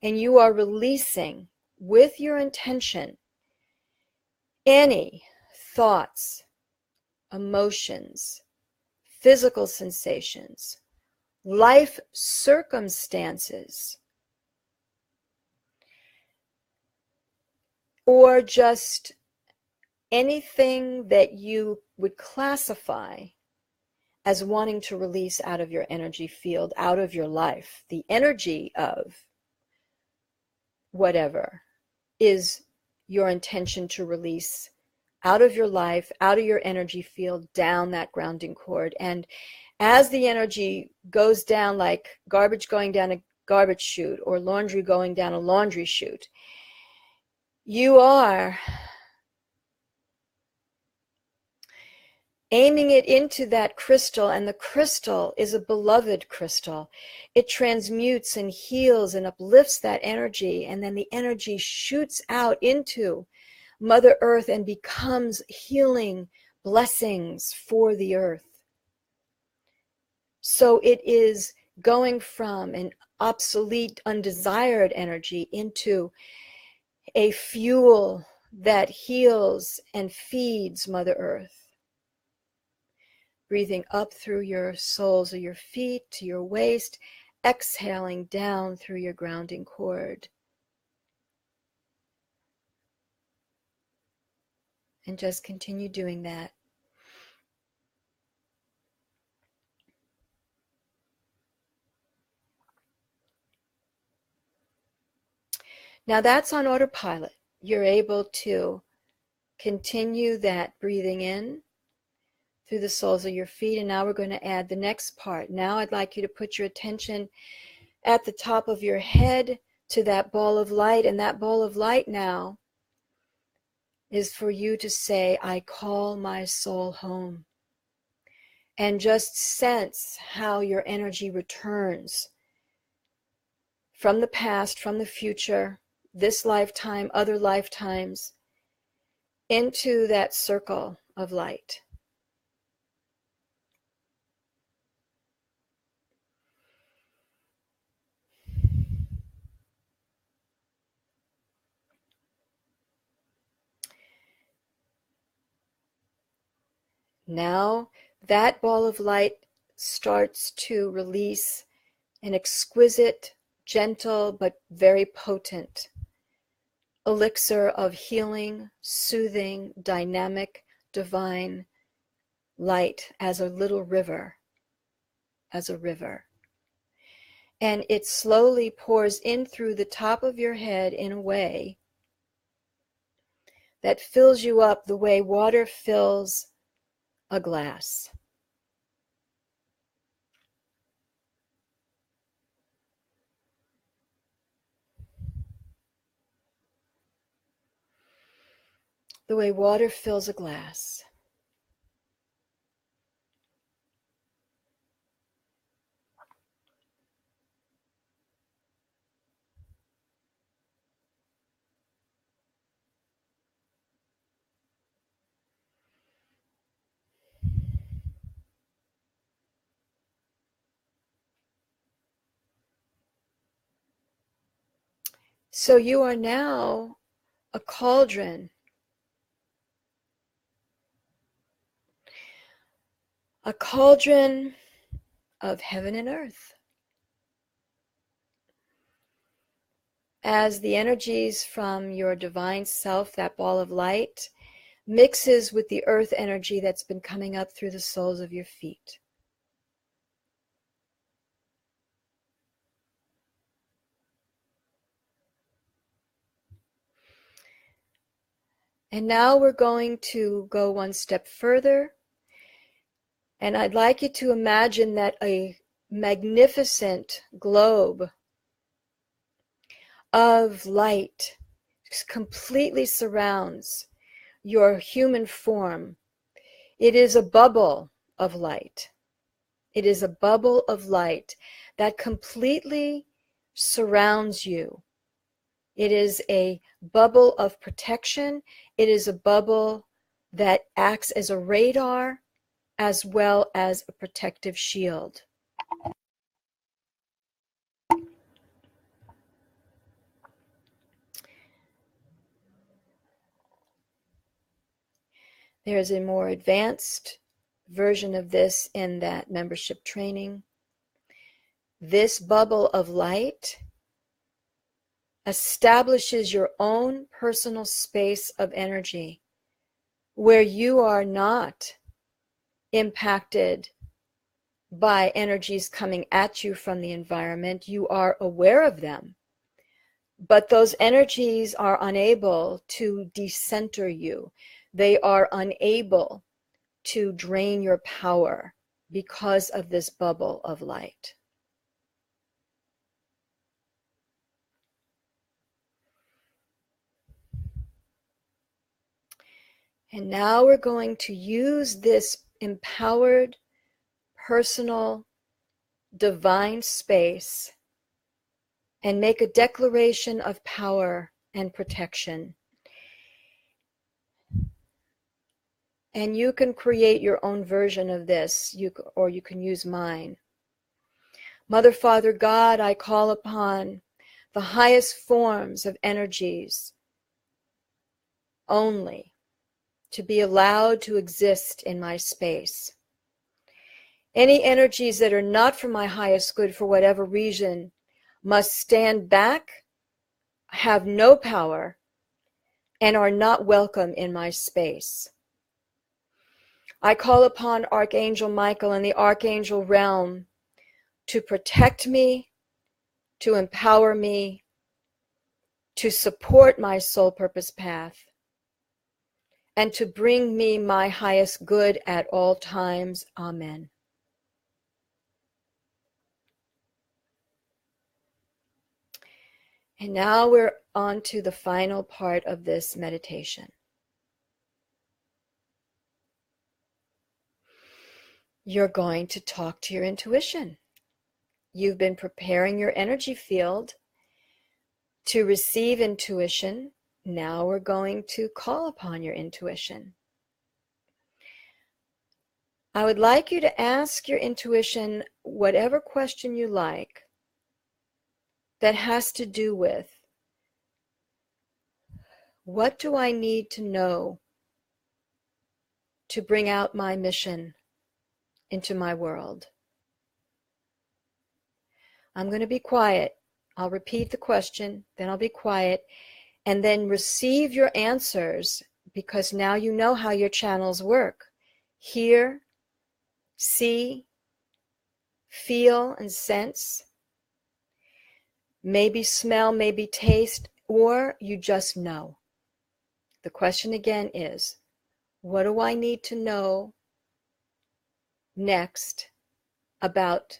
And you are releasing with your intention any thoughts, emotions, physical sensations, life circumstances, or just anything that you would classify as wanting to release out of your energy field, out of your life. The energy of whatever is your intention to release out of your life, out of your energy field, down that grounding cord. And as the energy goes down, like garbage going down a garbage chute or laundry going down a laundry chute, you are aiming it into that crystal, and the crystal is a beloved crystal. It transmutes and heals and uplifts that energy, and then the energy shoots out into Mother Earth and becomes healing blessings for the earth. So it is going from an obsolete, undesired energy into a fuel that heals and feeds Mother Earth. Breathing up through your soles of your feet to your waist, exhaling down through your grounding cord. And just continue doing that. Now that's on autopilot. You're able to continue that breathing in through the soles of your feet. And now we're going to add the next part. Now I'd like you to put your attention at the top of your head to that ball of light. And that ball of light now is for you to say, I call my soul home. And just sense how your energy returns from the past, from the future, this lifetime, other lifetimes, into that circle of light. Now that ball of light starts to release an exquisite, gentle, but very potent elixir of healing, soothing, dynamic, divine light as a little river, as a river. And it slowly pours in through the top of your head in a way that fills you up the way water fills a glass. the way water fills a glass. So you are now a cauldron, a cauldron of heaven and earth. As the energies from your divine self, that ball of light, mixes with the earth energy that's been coming up through the soles of your feet. And now we're going to go one step further. And I'd like you to imagine that a magnificent globe of light completely surrounds your human form. It is a bubble of light. It is a bubble of light that completely surrounds you. It is a bubble of protection. It is a bubble that acts as a radar as well as a protective shield. There's a more advanced version of this in that membership training. This bubble of light establishes your own personal space of energy where you are not impacted by energies coming at you from the environment. You are aware of them, but those energies are unable to decenter you. They are unable to drain your power because of this bubble of light. And now we're going to use this empowered, personal, divine space and make a declaration of power and protection. And you can create your own version of this, or you can use mine. Mother, Father, God, I call upon the highest forms of energies only to be allowed to exist in my space. Any energies that are not for my highest good for whatever reason must stand back, have no power, and are not welcome in my space. I call upon Archangel Michael and the Archangel realm to protect me, to empower me, to support my soul purpose path, and to bring me my highest good at all times. Amen. And now we're on to the final part of this meditation. You're going to talk to your intuition. You've been preparing your energy field to receive intuition. Now we're going to call upon your intuition. I would like you to ask your intuition whatever question you like that has to do with, what do I need to know to bring out my mission into my world? I'm going to be quiet. I'll repeat the question, then I'll be quiet, and then receive your answers, because now you know how your channels work. Hear, see, feel, and sense. Maybe smell, maybe taste, or you just know. The question again is, what do I need to know next about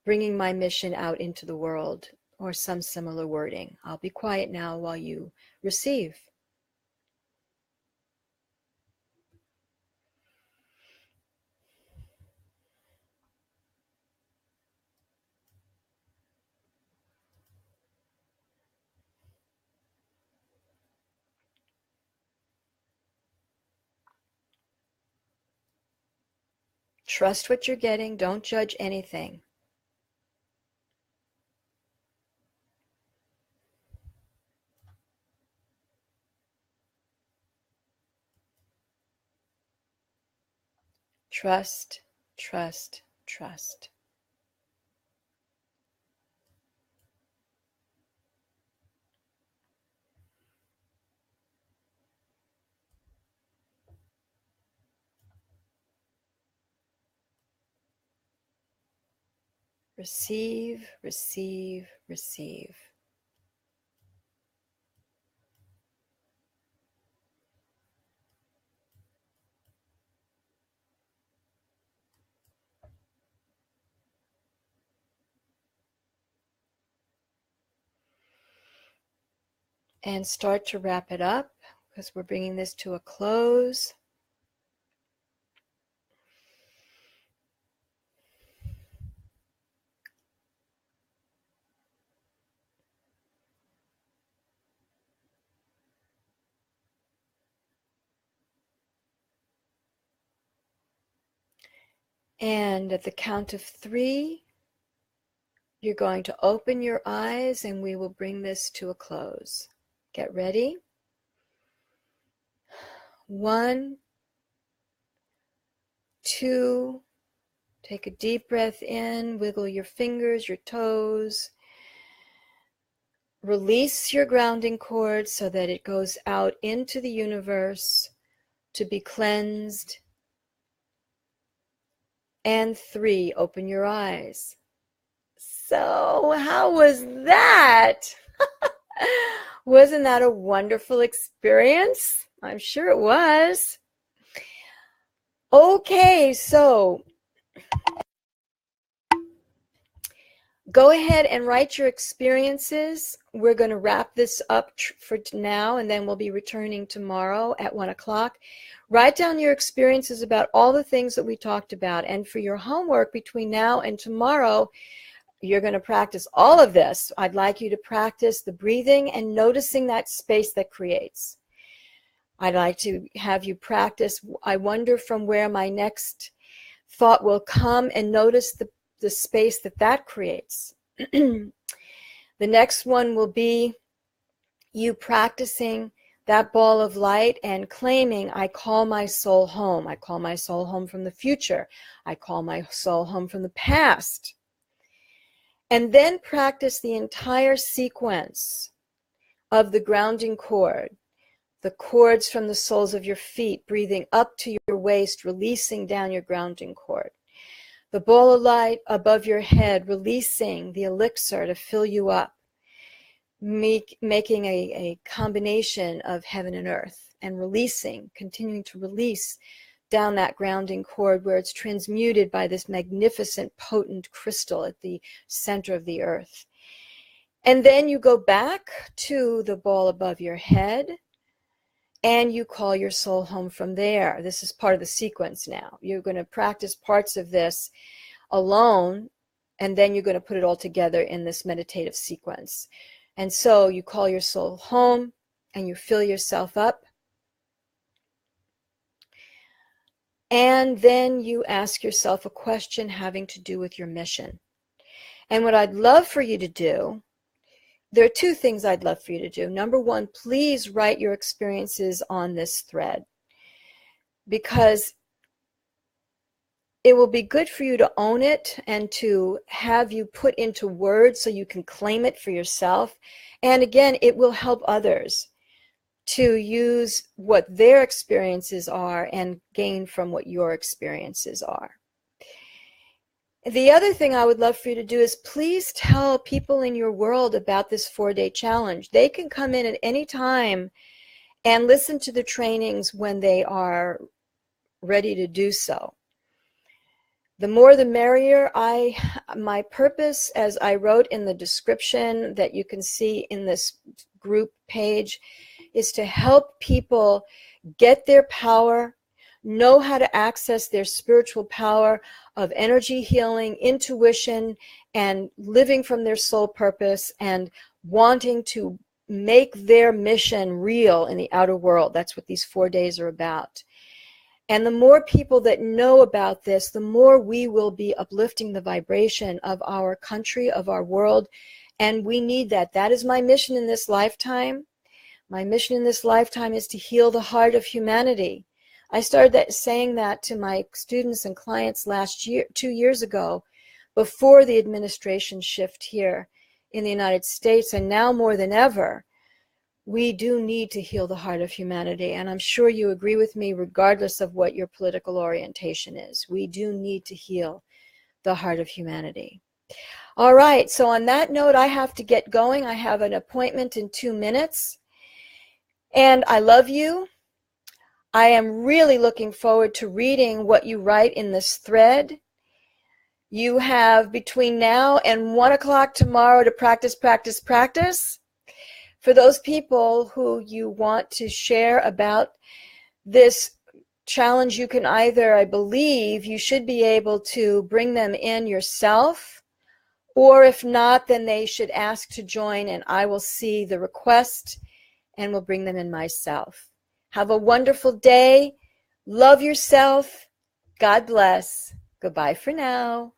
bringing my mission out into the world, or some similar wording? I'll be quiet now while you receive. Trust what you're getting. Don't judge anything. Trust, trust, trust. Receive, receive, receive. And start to wrap it up because we're bringing this to a close. And at the count of 3, you're going to open your eyes and we will bring this to a close. Get ready. 1, 2, take a deep breath in, wiggle your fingers, your toes. Release your grounding cord so that it goes out into the universe to be cleansed. And 3, open your eyes. So, how was that? Wasn't that a wonderful experience? I'm sure it was. Okay, so go ahead and write your experiences. We're going to wrap this up for now, and then we'll be returning tomorrow at 1 o'clock. Write down your experiences about all the things that we talked about. And for your homework between now and tomorrow, you're going to practice all of this. I'd like you to practice the breathing and noticing that space that creates. I'd like to have you practice, I wonder from where my next thought will come, and notice the space that creates. The next one will be you practicing that ball of light and claiming, I call my soul home. I call my soul home from the future. I call my soul home from the past. And then practice the entire sequence of the grounding cord, the cords from the soles of your feet, breathing up to your waist, releasing down your grounding cord. The ball of light above your head, releasing the elixir to fill you up, making a combination of heaven and earth, and releasing, continuing to release down that grounding cord where it's transmuted by this magnificent, potent crystal at the center of the earth. And then you go back to the ball above your head, and you call your soul home from there. This is part of the sequence now. You're going to practice parts of this alone, and then you're going to put it all together in this meditative sequence. And so you call your soul home, and you fill yourself up. And then you ask yourself a question having to do with your mission. And what I'd love for you to do, there are 2 things I'd love for you to do. Number 1, please write your experiences on this thread, because it will be good for you to own it and to have you put into words so you can claim it for yourself. And again, it will help others to use what their experiences are and gain from what your experiences are. The other thing I would love for you to do is please tell people in your world about this 4-day challenge. They can come in at any time and listen to the trainings when they are ready to do so. The more the merrier. My purpose, as I wrote in the description that you can see in this group page, is to help people get their power, know how to access their spiritual power of energy healing, intuition, and living from their soul purpose and wanting to make their mission real in the outer world. That's what these 4 days are about. And the more people that know about this, the more we will be uplifting the vibration of our country, of our world. And we need that. That is my mission in this lifetime. My mission in this lifetime is to heal the heart of humanity. I started saying that to my students and clients last year, 2 years ago, before the administration shift here in the United States. And now more than ever, we do need to heal the heart of humanity. And I'm sure you agree with me, regardless of what your political orientation is. We do need to heal the heart of humanity. All right, so on that note, I have to get going. I have an appointment in 2 minutes. And I love you. I am really looking forward to reading what you write in this thread. You have between now and 1 o'clock tomorrow to practice, practice, practice. For those people who you want to share about this challenge, you can either, I believe, you should be able to bring them in yourself, or if not, then they should ask to join and I will see the request and will bring them in myself. Have a wonderful day. Love yourself. God bless. Goodbye for now.